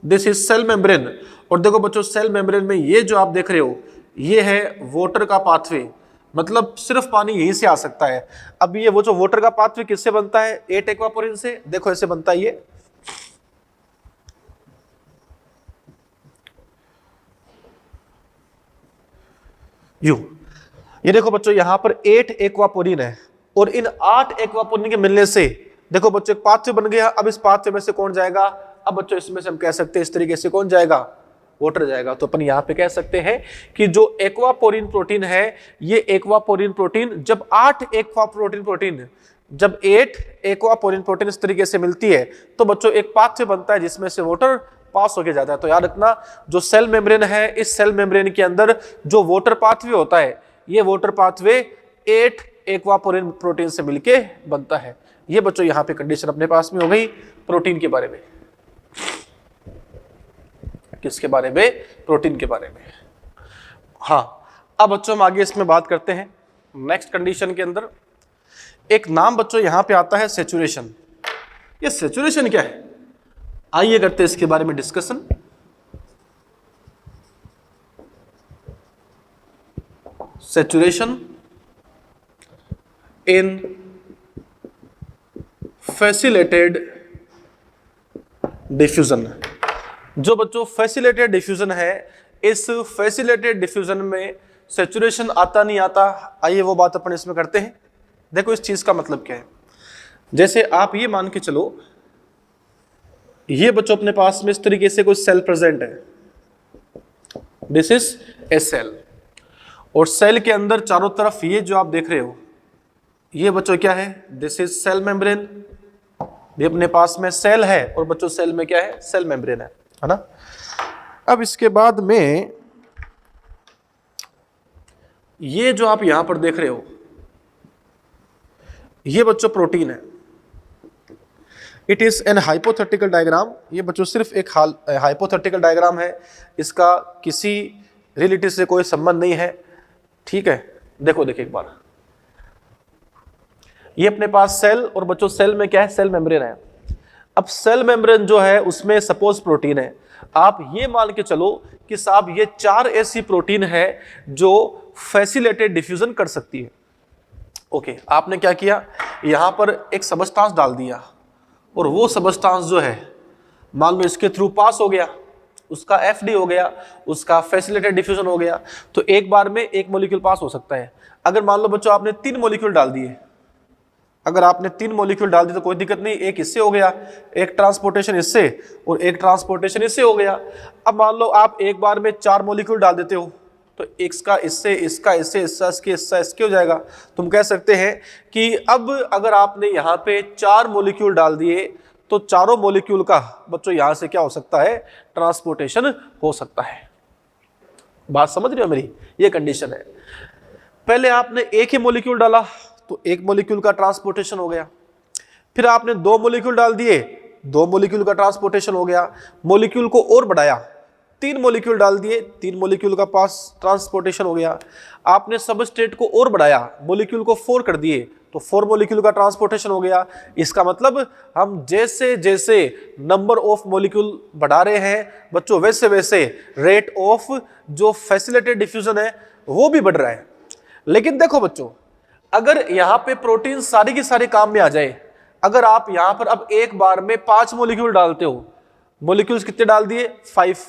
this is cell membrane. और देखो बच्चों सेल मेम्ब्रेन में ये जो आप देख रहे हो ये है वाटर का पाथवे, मतलब सिर्फ पानी यहीं से आ सकता है। अब ये वो जो वाटर का पाथवे किससे बनता है? 8 एक्वा पोरीन से। देखो ऐसे बनता है ये देखो बच्चों यहां पर 8 एक्वा पोरीन है और इन 8 एक्वा पोरीन के मिलने से देखो बच्चों एक पाथवे बन गया। अब इस पाथवे में से कौन जाएगा? अब बच्चों इसमें से हम कह सकते हैं इस तरीके से कौन जाएगा, वाटर जाएगा। तो अपन यहाँ पे कह सकते हैं कि जो एक्वापोरिन प्रोटीन है, ये एक्वापोरिन प्रोटीन जब 8 एक्वापोरिन प्रोटीन जब 8 एक्वापोरिन प्रोटीन इस तरीके से मिलती है तो बच्चों एक पाथवे बनता है जिसमें से वाटर पास होके जाता है। तो याद रखना जो सेल मेम्ब्रेन है, इस सेल मेम्ब्रेन के अंदर जो वाटर पाथवे होता है, ये वाटर पाथवे 8 एक्वापोरिन प्रोटीन से मिलके बनता है। ये बच्चों यहाँ पे कंडीशन अपने पास में हो गई प्रोटीन के बारे में। किसके बारे में, प्रोटीन के बारे में। हाँ, अब बच्चों हम आगे इसमें बात करते हैं। नेक्स्ट कंडीशन के अंदर एक नाम बच्चों यहां पे आता है सैचुरेशन। ये सैचुरेशन क्या है, आइए करते हैं इसके बारे में डिस्कशन। सैचुरेशन इन फैसिलिटेटेड डिफ्यूजन। जो बच्चों फैसिलिटेटेड डिफ्यूजन है, इस फैसिलिटेटेड डिफ्यूजन में सैचुरेशन आता नहीं आता, आइए वो बात अपन इसमें करते हैं। देखो इस चीज का मतलब क्या है, जैसे आप ये मान के चलो, ये बच्चों अपने पास में इस तरीके से कोई सेल प्रेजेंट है, दिस इज ए सेल, और सेल के अंदर चारों तरफ ये जो आप देख रहे हो, ये बच्चों क्या है, दिस इज सेल मेम्ब्रेन। ये अपने पास में सेल है और बच्चों सेल में क्या है, सेल मेम्ब्रेन है ना। अब इसके बाद में ये जो आप यहां पर देख रहे हो, ये बच्चों प्रोटीन है। It is an hypothetical diagram. ये बच्चों सिर्फ एक हाइपोथेटिकल डायग्राम है, इसका किसी रिलेटिव से कोई संबंध नहीं है, ठीक है। देखो एक बार, ये अपने पास सेल, और बच्चों सेल में क्या है, सेल मेम्ब्रेन है। अब सेल मेम्ब्रेन जो है उसमें सपोज प्रोटीन है। आप ये मान के चलो कि साहब ये 4 ऐसी प्रोटीन है जो फैसिलिटेटेड डिफ्यूजन कर सकती है। ओके, आपने क्या किया, यहां पर एक सबस्टांस डाल दिया, और वो सबस्टांस जो है मान लो इसके थ्रू पास हो गया, उसका एफडी हो गया, उसका फैसिलिटेटेड डिफ्यूजन हो गया। तो एक बार में एक मॉलिक्यूल पास हो सकता है। अगर मान लो बच्चों आपने 3 मॉलिक्यूल डाल दिए, अगर आपने 3 मॉलिक्यूल डाल दी तो कोई दिक्कत नहीं, एक इससे हो गया, एक ट्रांसपोर्टेशन इससे, और एक ट्रांसपोर्टेशन इससे हो गया। अब मान लो आप एक बार में 4 मॉलिक्यूल डाल देते हो, तो इसका इससे, इसका इससे, इसका इसके, इसका इसके हो जाएगा। तुम कह सकते हैं कि अब अगर आपने यहाँ पे 4 मॉलिक्यूल डाल दिए तो चारों मॉलिक्यूल का बच्चों यहाँ से क्या हो सकता है, ट्रांसपोर्टेशन हो सकता है। बात समझ रहे हो मेरी, ये कंडीशन है। पहले आपने एक ही मॉलिक्यूल डाला तो एक मॉलिक्यूल का ट्रांसपोर्टेशन हो गया, फिर आपने 2 मॉलिक्यूल डाल दिए, 2 मॉलिक्यूल का ट्रांसपोर्टेशन हो गया। मॉलिक्यूल को और बढ़ाया, 3 मॉलिक्यूल डाल दिए, 3 मॉलिक्यूल का पास ट्रांसपोर्टेशन हो गया। आपने सबस्ट्रेट को और बढ़ाया, मॉलिक्यूल को 4 कर दिए, तो 4 मॉलिक्यूल का ट्रांसपोर्टेशन हो गया। इसका मतलब हम जैसे जैसे नंबर ऑफ मॉलिक्यूल बढ़ा रहे हैं बच्चों, वैसे वैसे रेट ऑफ जो फैसिलिटेटेड डिफ्यूजन है वो भी बढ़ रहा है। लेकिन देखो बच्चों, अगर यहाँ पे प्रोटीन सारी की सारी काम में आ जाए, अगर आप यहाँ पर अब एक बार में 5 मॉलिक्यूल डालते हो, मॉलिक्यूल्स कितने डाल दिए, 5,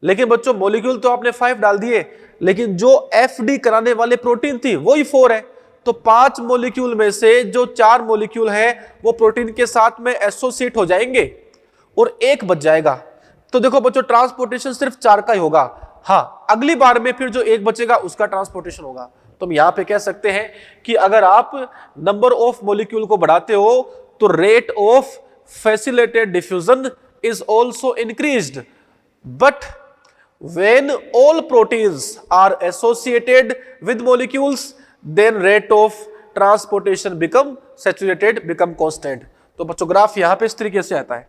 लेकिन बच्चों मॉलिक्यूल तो आपने 5 डाल दिए, लेकिन जो एफडी कराने वाले प्रोटीन थी वही 4 है। तो 5 मॉलिक्यूल में से जो 4 मॉलिक्यूल है वो प्रोटीन के साथ में एसोसिएट हो जाएंगे और एक बच जाएगा। तो देखो बच्चों ट्रांसपोर्टेशन सिर्फ 4 का ही होगा। हाँ, अगली बार में फिर जो एक बचेगा उसका ट्रांसपोर्टेशन होगा। तो हम यहां पे कह सकते हैं कि अगर आप नंबर ऑफ मॉलिक्यूल को बढ़ाते हो तो rate of facilitated diffusion is also increased, but when all proteins are associated with molecules then rate of transportation become saturated, become constant। तो बच्चों ग्राफ यहां पे इस तरीके से आता है,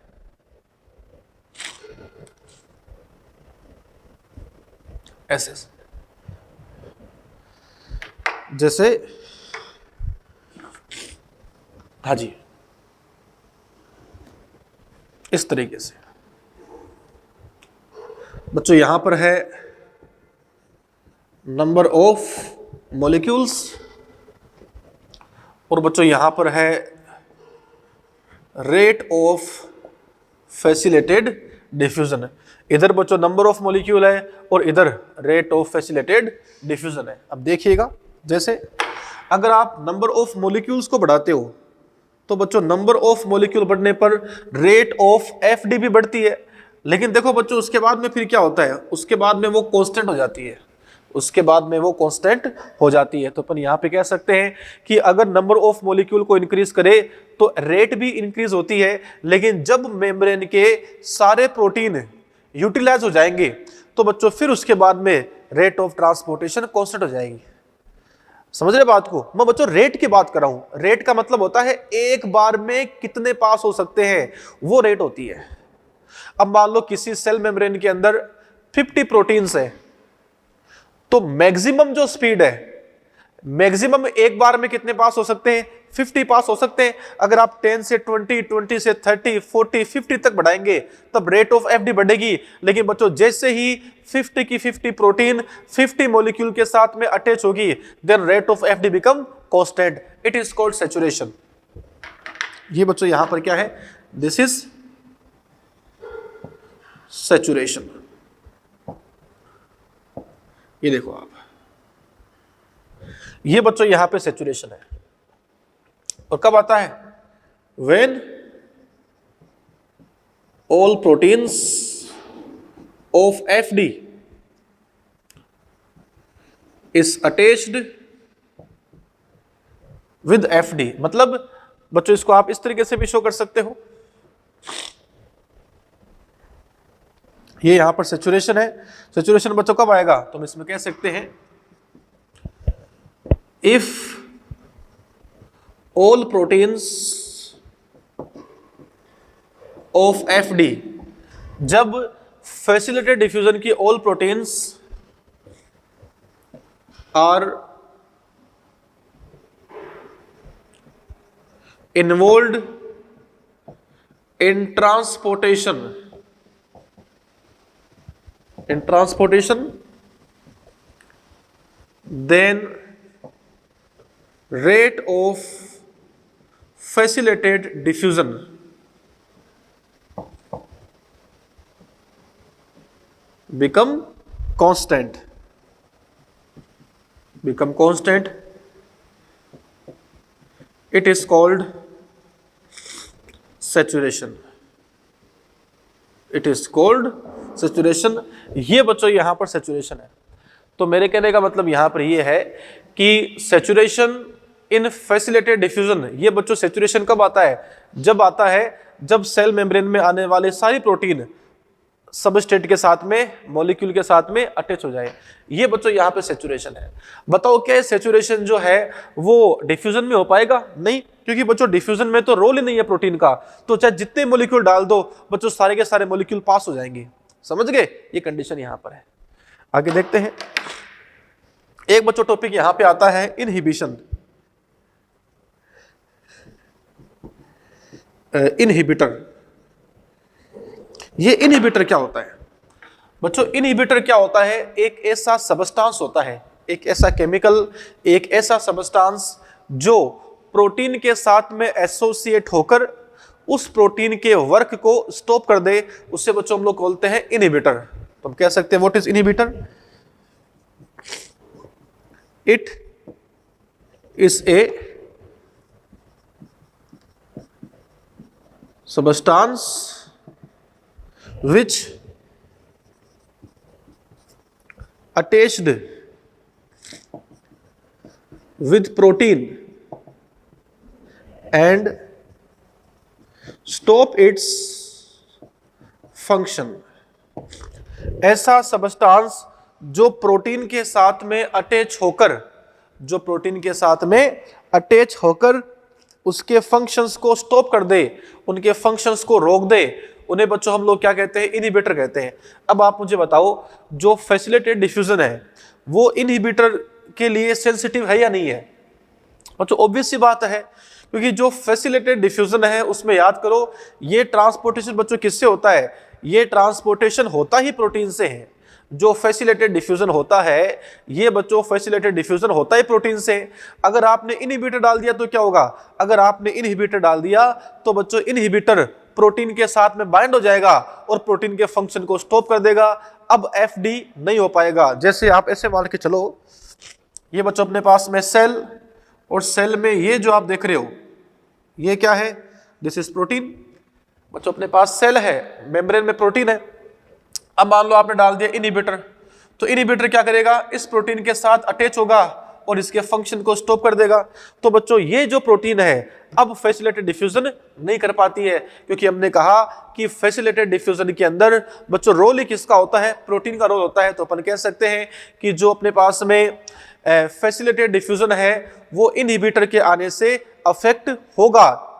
ऐसे जैसे, हाँ जी, इस तरीके से बच्चों यहां पर है नंबर ऑफ मॉलिक्यूल्स, और बच्चों यहां पर है रेट ऑफ फैसिलिटेटेड डिफ्यूजन। इधर बच्चों नंबर ऑफ मॉलिक्यूल है और इधर रेट ऑफ फैसिलिटेटेड डिफ्यूजन है। अब देखिएगा, जैसे अगर आप नंबर ऑफ मॉलिक्यूल्स को बढ़ाते हो तो बच्चों नंबर ऑफ मॉलिक्यूल बढ़ने पर रेट ऑफ एफडी भी बढ़ती है। लेकिन देखो बच्चों उसके बाद में फिर क्या होता है, उसके बाद में वो कांस्टेंट हो जाती है, उसके बाद में वो कांस्टेंट हो जाती है। तो अपन यहाँ पे कह सकते हैं कि अगर नंबर ऑफ मॉलिक्यूल को इंक्रीज करे तो रेट भी इंक्रीज होती है, लेकिन जब मेम्ब्रेन के सारे प्रोटीन यूटिलाइज हो जाएंगे तो बच्चों फिर उसके बाद में रेट ऑफ ट्रांसपोर्टेशन कांस्टेंट हो जाएगी। समझ रहे बात को? मैं बच्चों रेट की बात कर रहा हूं। रेट का मतलब होता है एक बार में कितने पास हो सकते हैं, वो रेट होती है। अब मान लो किसी सेल मेम्ब्रेन के अंदर 50 प्रोटीन्स है, तो मैक्सिमम जो स्पीड है, मैक्सिमम एक बार में कितने पास हो सकते हैं, 50 पास हो सकते हैं। अगर आप 10 से 20, 20 से 30, 40, 50 तक बढ़ाएंगे तब रेट ऑफ एफडी बढ़ेगी। लेकिन बच्चों जैसे ही 50 की 50 प्रोटीन 50 मॉलिक्यूल के साथ में अटैच होगी, then rate of FD become constant, it is called saturation. ये बच्चों यहां पर क्या है, दिस इज सैचुरेशन। ये देखो आप, ये बच्चों यहां पे सैचुरेशन है। और कब आता है, when all proteins of FD is attached with FD. मतलब बच्चों इसको आप इस तरीके से भी शो कर सकते हो, ये यहां पर सैचुरेशन है। सैचुरेशन बच्चों कब आएगा, तो हम इसमें कह सकते हैं if all proteins of FD, जब facilitated diffusion की all proteins are involved in transportation, then rate of facilitated diffusion become constant, it is called saturation, ये बच्चों यहां पर सैचुरेशन है। तो मेरे कहने का मतलब यहां पर ये है कि सैचुरेशन इन फैसिलिटेटेड डिफ्यूजन, ये बच्चों सैचुरेशन कब आता है, जब आता है जब सेल मेम्ब्रेन में आने वाले सारी प्रोटीन सबस्ट्रेट के साथ में, मॉलिक्यूल के साथ में अटैच हो जाए। ये बच्चों यहाँ पे सैचुरेशन है। बताओ क्या सैचुरेशन जो है वो डिफ्यूजन में हो पाएगा? नहीं, क्योंकि बच्चों डिफ्यूजन में तो रोल ही नहीं है प्रोटीन का, तो चाहे जितने मॉलिक्यूल डाल दो बच्चों सारे के सारे मॉलिक्यूल पास हो जाएंगे। समझ गए? ये कंडीशन यहाँ पर है। आगे देखते हैं, एक बच्चों टॉपिक यहाँ पे आता है इनहिबिशन, इनहिबिटर। ये इनहिबिटर क्या होता है बच्चों? इनहिबिटर क्या होता है, एक ऐसा सबस्टांस होता है, एक ऐसा केमिकल, एक ऐसा सबस्टांस जो प्रोटीन के साथ में एसोसिएट होकर उस प्रोटीन के वर्क को स्टॉप कर दे, उससे बच्चों हम लोग बोलते हैं इनहिबिटर। तो हम कह सकते हैं what is inhibitor? It is a substance which attached with protein and stop its function। ऐसा सबस्टांस जो प्रोटीन के साथ में अटैच होकर, उसके फंक्शंस को स्टॉप कर दे, उनके फंक्शंस को रोक दे, उन्हें बच्चों हम लोग क्या कहते हैं? इनहिबिटर कहते हैं। अब आप मुझे बताओ, जो फैसिलिटेटेड डिफ्यूजन है वो इनहिबिटर के लिए सेंसिटिव है या नहीं है? बच्चों ऑब्वियस सी बात है, क्योंकि जो फैसिलिटेटेड डिफ्यूजन है उसमें याद करो ये ट्रांसपोर्टेशन बच्चों किससे होता है? ये ट्रांसपोर्टेशन होता ही प्रोटीन से है। जो फैसिलिटेटेड डिफ्यूजन होता है, ये बच्चों फैसिलिटेटेड डिफ्यूजन होता ही प्रोटीन से। अगर आपने इनहिबिटर डाल दिया तो क्या होगा? अगर आपने इनहिबिटर डाल दिया तो बच्चों इनहिबिटर प्रोटीन के साथ में बाइंड हो जाएगा और प्रोटीन के फंक्शन को स्टॉप कर देगा। अब एफडी नहीं हो पाएगा। जैसे आप ऐसे मान के चलो, ये बच्चों अपने पास में सेल, और सेल में ये जो आप देख रहे हो ये क्या है? This is protein. बच्चों अपने पास सेल है, मेम्ब्रेन में प्रोटीन है। अब मान लो आपने डाल दिया इनहिबिटर, तो इनहिबिटर क्या करेगा? इस प्रोटीन के साथ अटैच होगा और इसके फंक्शन को स्टॉप कर देगा। तो बच्चों ये जो प्रोटीन है अब फैसिलिटेटेड डिफ्यूजन नहीं कर पाती है, क्योंकि हमने कहा कि फैसिलिटेटेड डिफ्यूजन के अंदर बच्चों रोल ही किसका होता है? प्रोटीन का रोल होता है। तो अपन कह सकते हैं कि जो अपने पास में फैसिलिटेटेड डिफ्यूजन है वो इनहिबिटर के आने से अफेक्ट होगा।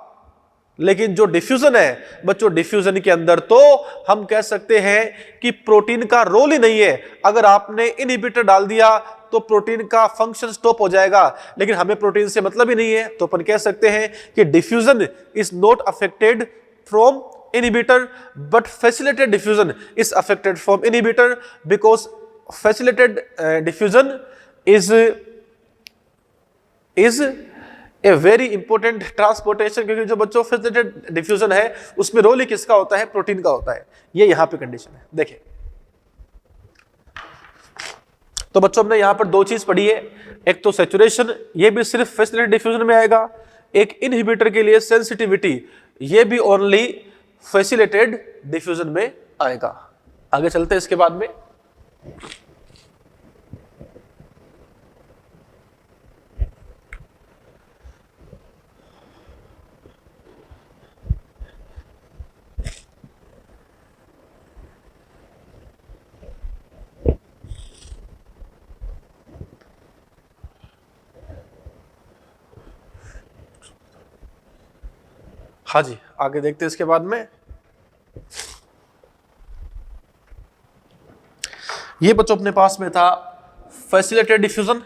लेकिन जो डिफ्यूजन है बच्चों, डिफ्यूजन के अंदर तो हम कह सकते हैं कि प्रोटीन का रोल ही नहीं है। अगर आपने इनहिबिटर डाल दिया तो प्रोटीन का फंक्शन स्टॉप हो जाएगा, लेकिन हमें प्रोटीन से मतलब ही नहीं है। तो अपन कह सकते हैं कि diffusion is not affected from inhibitor, but facilitated diffusion is affected from inhibitor, because facilitated diffusion is a very important transportation, क्योंकि जो बच्चों फैसिलिटेटेड डिफ्यूजन है उसमें रोल ही किसका होता है? प्रोटीन का होता है। ये यहां पे कंडीशन है। देखिए तो बच्चों हमने यहां पर दो चीज पढ़ी है, एक तो सैचुरेशन, ये भी सिर्फ फैसिलिटेटेड डिफ्यूजन में आएगा। एक इनहिबिटर के लिए सेंसिटिविटी, ये भी ओनली फैसिलिटेटेड डिफ्यूजन में आएगा। आगे चलते हैं इसके बाद में। हाँ जी, आगे देखते हैं इसके बाद में। ये बच्चों अपने पास में था फैसिलिटेटेड डिफ्यूजन।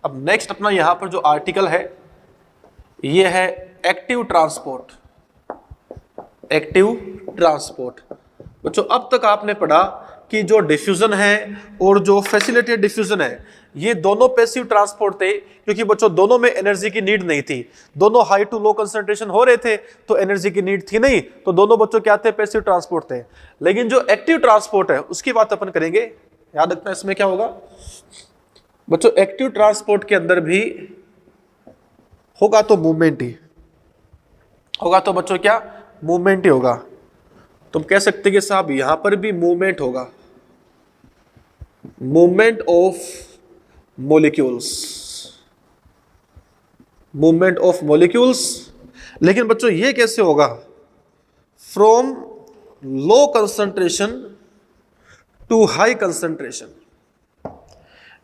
अब नेक्स्ट अपना यहां पर जो आर्टिकल है ये है एक्टिव ट्रांसपोर्ट। एक्टिव ट्रांसपोर्ट बच्चों अब तक आपने पढ़ा कि जो डिफ्यूजन है और जो फैसिलिटेटेड डिफ्यूजन है ये दोनों पैसिव ट्रांसपोर्ट थे, क्योंकि बच्चों दोनों में एनर्जी की नीड नहीं थी। दोनों हाई टू लो कंसंट्रेशन हो रहे थे तो एनर्जी की नीड थी नहीं, तो दोनों बच्चों क्या थे? पैसिव ट्रांसपोर्ट थे। लेकिन जो एक्टिव ट्रांसपोर्ट है उसकी बात अपन करेंगे। याद रखना इसमें क्या होगा बच्चों, एक्टिव ट्रांसपोर्ट के अंदर भी होगा तो मूवमेंट ही होगा। तो बच्चों क्या? मूवमेंट ही होगा। तुम कह सकते कि साहब यहां पर भी मूवमेंट होगा, movement of molecules, movement of molecules. लेकिन बच्चों ये कैसे होगा? From low concentration to high concentration.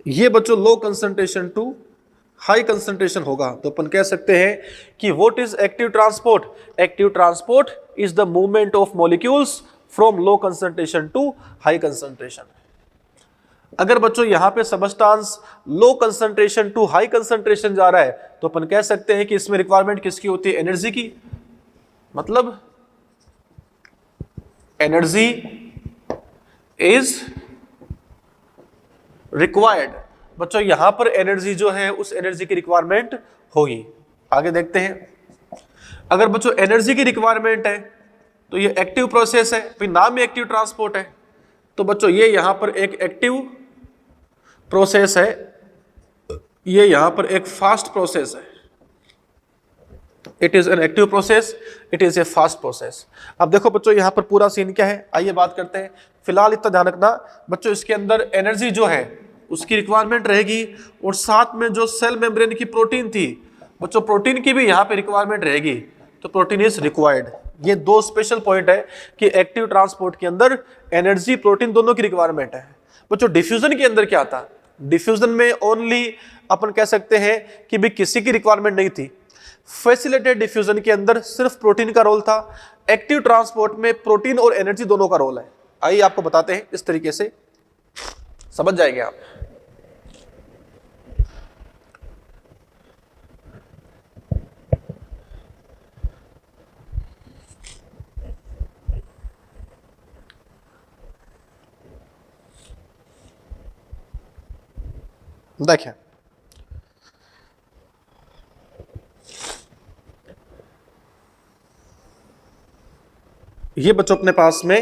ये बच्चों low concentration to high concentration होगा। तो अपन कह सकते हैं कि what is active transport? Active transport is the movement of molecules from low concentration to high concentration. अगर बच्चों यहां पे substance low concentration to high concentration जा रहा है तो अपन कह सकते हैं कि इसमें रिक्वायरमेंट किसकी होती है? एनर्जी की। मतलब एनर्जी इज रिक्वायर्ड। बच्चों यहां पर एनर्जी जो है उस एनर्जी की रिक्वायरमेंट होगी। आगे देखते हैं। अगर बच्चों एनर्जी की रिक्वायरमेंट है तो ये एक्टिव प्रोसेस है, फिर नाम ही एक्टिव ट्रांसपोर्ट है। तो बच्चों ये यहां पर एक एक्टिव प्रोसेस है, ये यहां पर एक फास्ट प्रोसेस है। It is an active process, it is a fast process. अब देखो बच्चों यहां पर पूरा सीन क्या है, आइए बात करते हैं। फिलहाल इतना ध्यान रखना बच्चों, इसके अंदर एनर्जी जो है उसकी रिक्वायरमेंट रहेगी, और साथ में जो सेल मेम्ब्रेन की प्रोटीन थी बच्चों, प्रोटीन की भी यहां पे रिक्वायरमेंट रहेगी। तो प्रोटीन इज रिक्वायर्ड। ये दो स्पेशल पॉइंट है कि एक्टिव ट्रांसपोर्ट के अंदर एनर्जी प्रोटीन दोनों की रिक्वायरमेंट है। बच्चों डिफ्यूजन के अंदर क्या था? डिफ्यूजन में ओनली अपन कह सकते हैं कि भी किसी की रिक्वायरमेंट नहीं थी। फैसिलिटेटेड डिफ्यूजन के अंदर सिर्फ प्रोटीन का रोल था। एक्टिव ट्रांसपोर्ट में प्रोटीन और एनर्जी दोनों का रोल है। आइए आपको बताते हैं, इस तरीके से समझ जाएंगे आप। देखिए ये बच्चों अपने पास में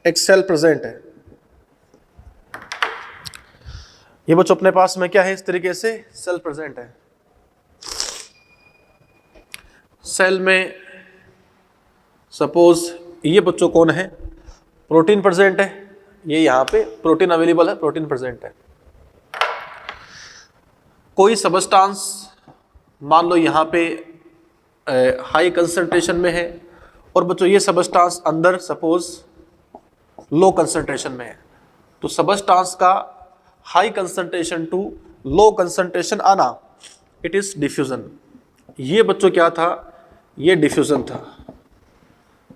एक सेल प्रेजेंट है। ये बच्चों अपने पास में क्या है? इस तरीके से सेल प्रेजेंट है। सेल में सपोज ये बच्चों कौन है, प्रोटीन प्रेजेंट है, ये यहाँ पे प्रोटीन अवेलेबल है, प्रोटीन प्रेजेंट है। कोई सबस्टांस मान लो यहाँ पे हाई कंसंट्रेशन में है और बच्चों ये सबस्टांस अंदर सपोज लो कंसंट्रेशन में है, तो सबस्टांस का high concentration to low concentration आना, इट इज डिफ्यूजन। ये बच्चों क्या था, ये डिफ्यूजन था।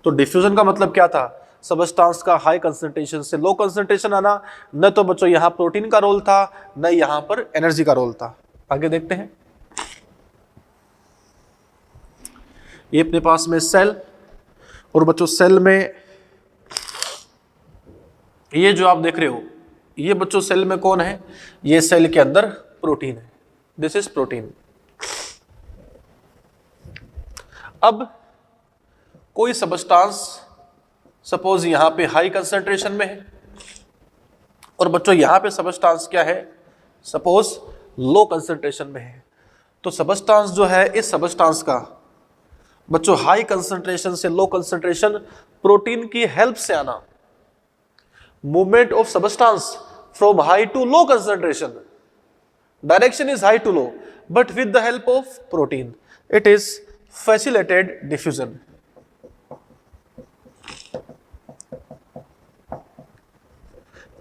तो डिफ्यूजन का मतलब क्या था, सबस्टांस का हाई कंसंट्रेशन से लो कंसंट्रेशन आना। न तो बच्चों यहां प्रोटीन का रोल था, न यहां पर एनर्जी का रोल था। आगे देखते हैं, ये अपने पास में सेल, और बच्चों सेल में ये जो आप देख रहे हो, ये बच्चों सेल में कौन है, ये सेल के अंदर प्रोटीन है, दिस इज प्रोटीन। अब कोई सबस्टांस सपोज यहां पे हाई कंसंट्रेशन में है और बच्चों यहां पे सबस्टांस क्या है, सपोज लो कंसंट्रेशन में है। तो सबस्टांस जो है, इस सबस्टांस का बच्चों हाई कंसंट्रेशन से लो कंसंट्रेशन प्रोटीन की हेल्प से आना, movement of substance from high to low concentration, direction is high to low but with the help of protein, it is facilitated diffusion.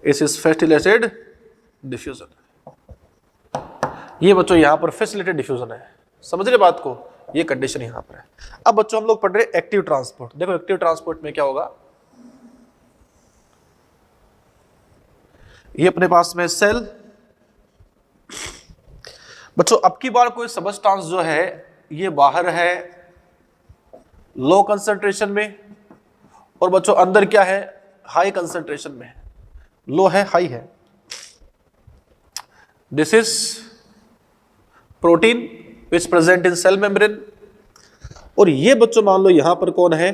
इस इज फैसिलिटेटेड डिफ्यूजन। ये बच्चों यहां पर facilitated diffusion है, समझ रहे बात को, ये कंडीशन यहां पर है। अब बच्चों हम लोग पढ़ रहे एक्टिव ट्रांसपोर्ट। देखो एक्टिव ट्रांसपोर्ट में क्या होगा, ये अपने पास में सेल, बच्चों अब की बार कोई सबस्टांस जो है ये बाहर है लो कंसंट्रेशन में, और बच्चों अंदर क्या है, हाई कंसंट्रेशन में। लो है, हाई है, this is protein which present in cell membrane. और ये बच्चों मान लो यहां पर कौन है,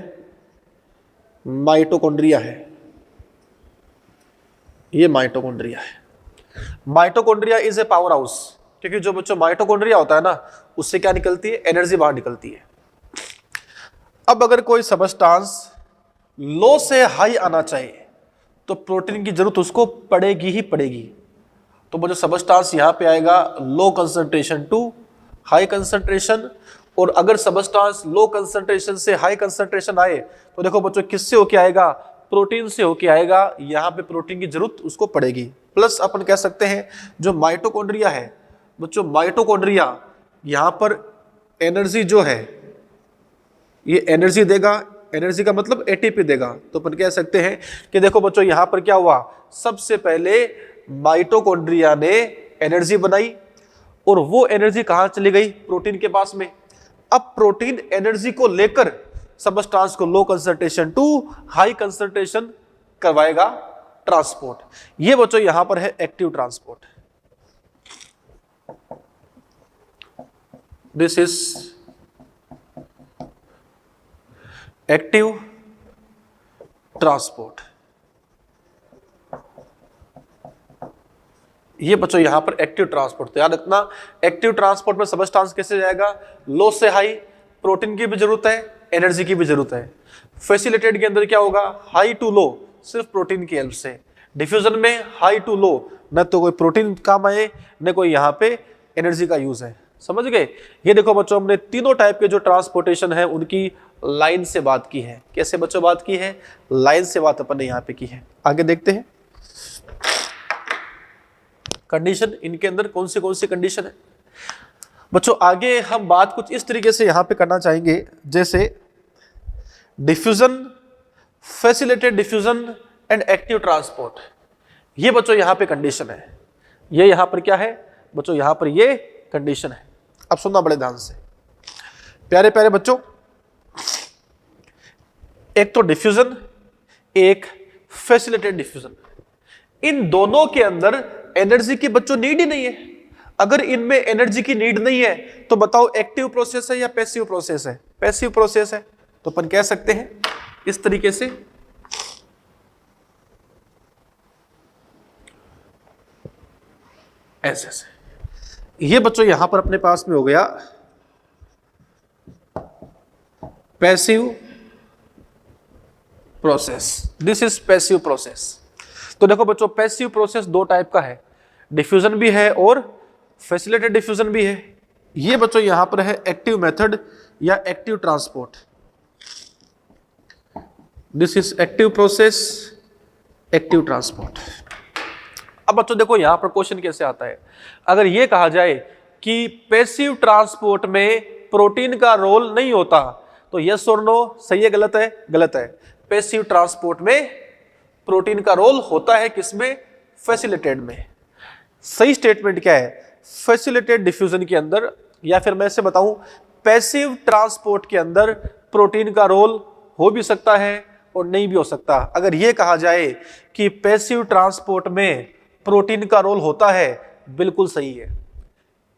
माइटोकॉन्ड्रिया है, ये माइटोकॉन्ड्रिया है। Mitochondria is a power house, क्योंकि जो बच्चों माइटोकॉन्ड्रिया होता है ना, उससे क्या निकलती है, एनर्जी बाहर निकलती है। अब अगर कोई सबस्टांस लो से हाई आना चाहिए तो प्रोटीन की जरूरत उसको पड़ेगी ही पड़ेगी। तो वो जो सबस्टांस यहां पे आएगा low concentration to high concentration, और अगर सबस्टांस लो कंसंट्रेशन से हाई कंसंट्रेशन आए तो देखो बच्चों किससे होके आएगा, प्रोटीन से होके आएगा। यहां पे प्रोटीन की जरूरत उसको पड़ेगी। प्लस अपन कह सकते हैं जो माइटोकॉन्ड्रिया है बच्चों, माइटोकॉन्ड्रिया यहां पर एनर्जी जो है ये एनर्जी देगा, एनर्जी का मतलब एटीपी देगा। तो अपन कह सकते हैं कि देखो बच्चों यहां पर क्या हुआ, सबसे पहले माइटोकॉन्ड्रिया ने एनर्जी बनाई और वो एनर्जी कहां चली गई, प्रोटीन के पास में। अब प्रोटीन एनर्जी को लेकर सबस्टांस को low concentration to high concentration करवाएगा ट्रांसपोर्ट। ये बच्चों यहां पर है active transport. This is active transport. ये बच्चों यहां पर एक्टिव ट्रांसपोर्ट। तो याद रखना, एक्टिव ट्रांसपोर्ट में सबस्टांस कैसे जाएगा, लो से हाई, प्रोटीन की भी जरूरत है, एनर्जी की भी जरूरत है। फैसिलिटेटेड के अंदर क्या होगा, हाई टू लो, सिर्फ प्रोटीन की हेल्प से। डिफ्यूजन में हाई टू लो, न तो कोई प्रोटीन काम आए न कोई यहां पे एनर्जी का यूज है। समझ गए। ये देखो बच्चों हमने तीनों टाइप के जो ट्रांसपोर्टेशन है उनकी लाइन से बात की है। कैसे बच्चों बात की है, लाइन से बात अपन ने यहां पे की है। आगे देखते हैं कंडीशन, इनके अंदर कौन सी कंडीशन है बच्चों। आगे हम बात कुछ इस तरीके से यहां पे करना चाहेंगे, जैसे diffusion, facilitated diffusion and active transport. ये बच्चों यहां पे कंडीशन है। ये यहां पर क्या है बच्चों, यहां पर ये कंडीशन है। अब सुनना बड़े ध्यान से प्यारे प्यारे बच्चों, एक तो डिफ्यूजन, एक फैसिलिटेटेड डिफ्यूजन। इन दोनों के अंदर एनर्जी की बच्चों नीड ही नहीं है। अगर इनमें एनर्जी की नीड नहीं है तो बताओ एक्टिव प्रोसेस है या पैसिव प्रोसेस है, पैसिव प्रोसेस है। तो अपन कह सकते हैं इस तरीके से, ऐसे ये बच्चों यहां पर अपने पास में हो गया passive process, this is passive process. तो देखो बच्चों, पैसिव प्रोसेस दो टाइप का है, डिफ्यूजन भी है और फैसिलिटेटेड डिफ्यूजन भी है। ये बच्चों यहां पर है एक्टिव मेथड या active transport. This is active process, active transport. अब बच्चों देखो यहां पर क्वेश्चन कैसे आता है, अगर ये कहा जाए कि पैसिव ट्रांसपोर्ट में प्रोटीन का रोल नहीं होता, तो यस और नो, सही है गलत है? गलत है। पैसिव ट्रांसपोर्ट में प्रोटीन का रोल होता है, किसमें? फैसिलिटेटेड में। सही स्टेटमेंट क्या है? फैसिलिटेटेड डिफ्यूजन के अंदर, या फिर मैं ऐसे बताऊं, पैसिव ट्रांसपोर्ट के अंदर प्रोटीन का रोल हो भी सकता है और नहीं भी हो सकता। अगर यह कहा जाए कि पैसिव ट्रांसपोर्ट में प्रोटीन का रोल होता है, बिल्कुल सही है।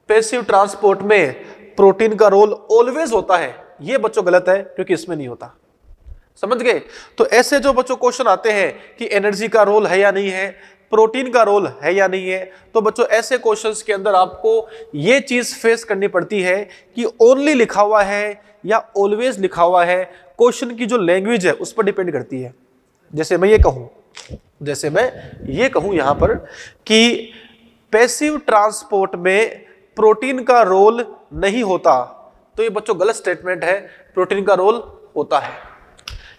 पैसिव ट्रांसपोर्ट में प्रोटीन का रोल ऑलवेज होता है, यह बच्चों गलत है, क्योंकि इसमें नहीं होता। समझ गए? तो ऐसे जो बच्चों क्वेश्चन आते हैं कि एनर्जी का रोल है या नहीं है, प्रोटीन का रोल है या नहीं है, तो बच्चों ऐसे क्वेश्चंस के अंदर आपको ये चीज फेस करनी पड़ती है कि ओनली लिखा हुआ है या ऑलवेज लिखा हुआ है। क्वेश्चन की जो लैंग्वेज है उस पर डिपेंड करती है। जैसे मैं ये कहूं यहां पर कि पैसिव ट्रांसपोर्ट में प्रोटीन का रोल नहीं होता, तो ये बच्चों गलत स्टेटमेंट है, प्रोटीन का रोल होता है।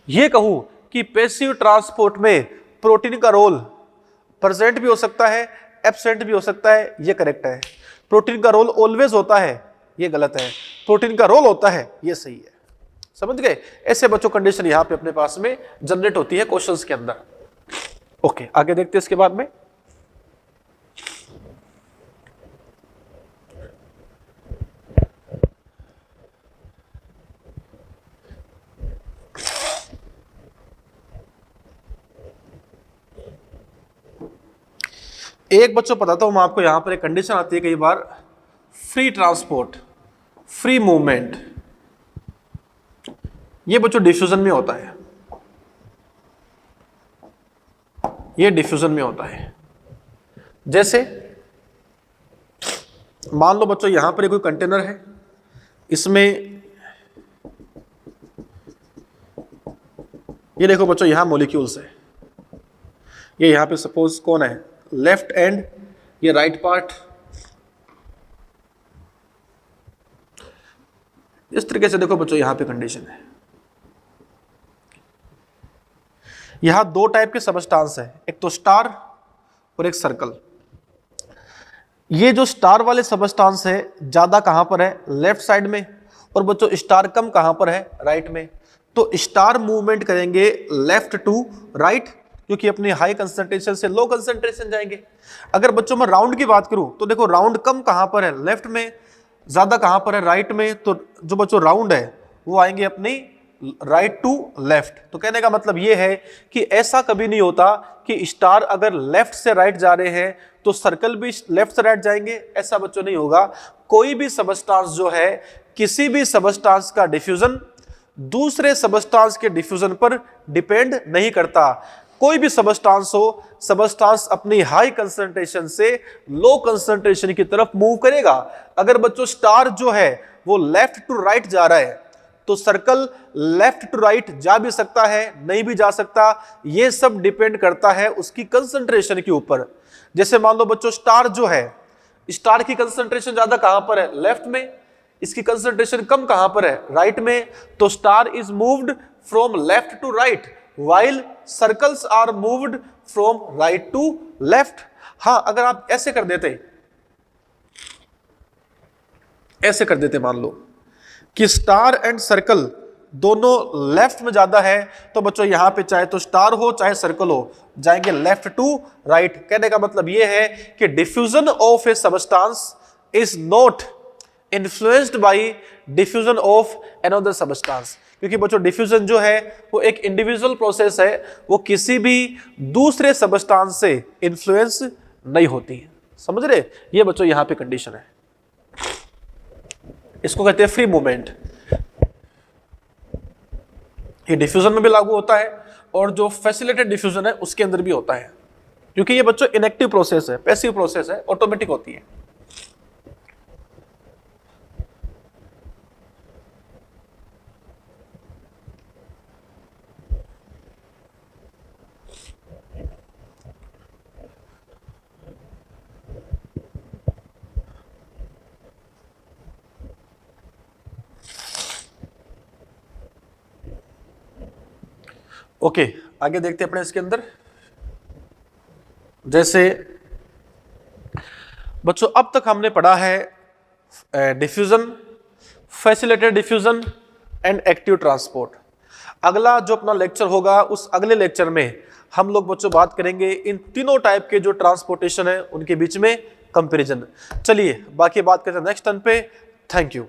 ये कहूं कि पैसिव ट्रांसपोर्ट में प्रोटीन का रोल प्रेजेंट भी हो सकता है, एब्सेंट भी हो सकता है, ये करेक्ट है। प्रोटीन का रोल ऑलवेज होता है, ये गलत है। प्रोटीन का रोल होता है, ये सही है। समझ गए? ऐसे बच्चों कंडीशन यहां पे अपने पास में जनरेट होती है क्वेश्चंस के अंदर। ओके, आगे देखते हैं इसके बाद में। एक बच्चों बताता हूं मैं आपको, यहां पर एक कंडीशन आती है कई बार, फ्री ट्रांसपोर्ट, फ्री मूवमेंट, ये बच्चों डिफ्यूजन में होता है। ये डिफ्यूजन में होता है। जैसे मान लो बच्चों यहां पर कोई कंटेनर है, इसमें ये देखो बच्चों यहां मॉलिक्यूल्स है, ये यहां पे सपोज कौन है? लेफ्ट एंड, ये राइट पार्ट। इस तरीके से देखो बच्चों यहां पे कंडीशन है। यहां दो टाइप के सबस्टांस है, एक तो स्टार और एक सर्कल। ये जो स्टार वाले सबस्टांस है ज्यादा कहां पर है? लेफ्ट साइड में, और बच्चों स्टार कम कहां पर है? राइट में। तो स्टार मूवमेंट करेंगे लेफ्ट टू राइट, क्योंकि अपनी हाई कंसंट्रेशन से लो कंसंट्रेशन जाएंगे। अगर बच्चों मैं राउंड की बात करूं तो देखो राउंड कम कहां पर है? लेफ्ट में, ज्यादा कहां पर है? राइट में। तो जो बच्चों राउंड है वो आएंगे अपनी राइट टू लेफ्ट। तो कहने का मतलब ये है कि ऐसा कभी नहीं होता कि स्टार अगर लेफ्ट से राइट जा रहे हैं तो सर्कल भी लेफ्ट से राइट जाएंगे, ऐसा बच्चों नहीं होगा। कोई भी सबस्टांस जो है, किसी भी सबस्टांस का डिफ्यूजन दूसरे सबस्टांस के डिफ्यूजन पर डिपेंड नहीं करता। कोई भी सबस्टांस हो, सबस्टांस अपनी हाई कंसंट्रेशन से लो कंसंट्रेशन की तरफ मूव करेगा। अगर बच्चों स्टार जो है वो लेफ्ट टू राइट जा रहा है तो सर्कल लेफ्ट टू राइट जा भी सकता है, नहीं भी जा सकता। ये सब डिपेंड करता है उसकी कंसंट्रेशन के ऊपर। जैसे मान लो बच्चों स्टार जो है, स्टार की कंसंट्रेशन ज्यादा कहां पर है? लेफ्ट में। इसकी कंसंट्रेशन कम कहां पर है? राइट में। तो star is moved from left to right while circles are moved from right to left। हां, अगर आप ऐसे कर देते मान लो कि स्टार एंड सर्कल दोनों लेफ्ट में ज्यादा है, तो बच्चों यहां पे चाहे तो स्टार हो चाहे सर्कल हो, जाएंगे लेफ्ट टू राइट। कहने का मतलब यह है कि diffusion of A substance is not influenced by diffusion of another substance. क्योंकि बच्चों डिफ्यूजन जो है वो एक इंडिविजुअल प्रोसेस है, वो किसी भी दूसरे सबस्टांस से इन्फ्लुएंस नहीं होती है। समझ रहे? ये बच्चों यहां पे कंडीशन है, इसको कहते हैं फ्री मूवमेंट। ये डिफ्यूजन में भी लागू होता है और जो फैसिलिटेटेड डिफ्यूजन है उसके अंदर भी होता है, क्योंकि ये बच्चों इनएक्टिव प्रोसेस है, पैसिव प्रोसेस है, ऑटोमेटिक होती है। ओके, आगे देखते हैं अपने इसके अंदर। जैसे बच्चों अब तक हमने पढ़ा है diffusion, facilitated diffusion and active transport. अगला जो अपना लेक्चर होगा, उस अगले लेक्चर में हम लोग बच्चों बात करेंगे इन तीनों टाइप के जो ट्रांसपोर्टेशन है उनके बीच में कंपैरिजन। चलिए बाकी बात करते हैं नेक्स्ट टर्न पे। Thank you.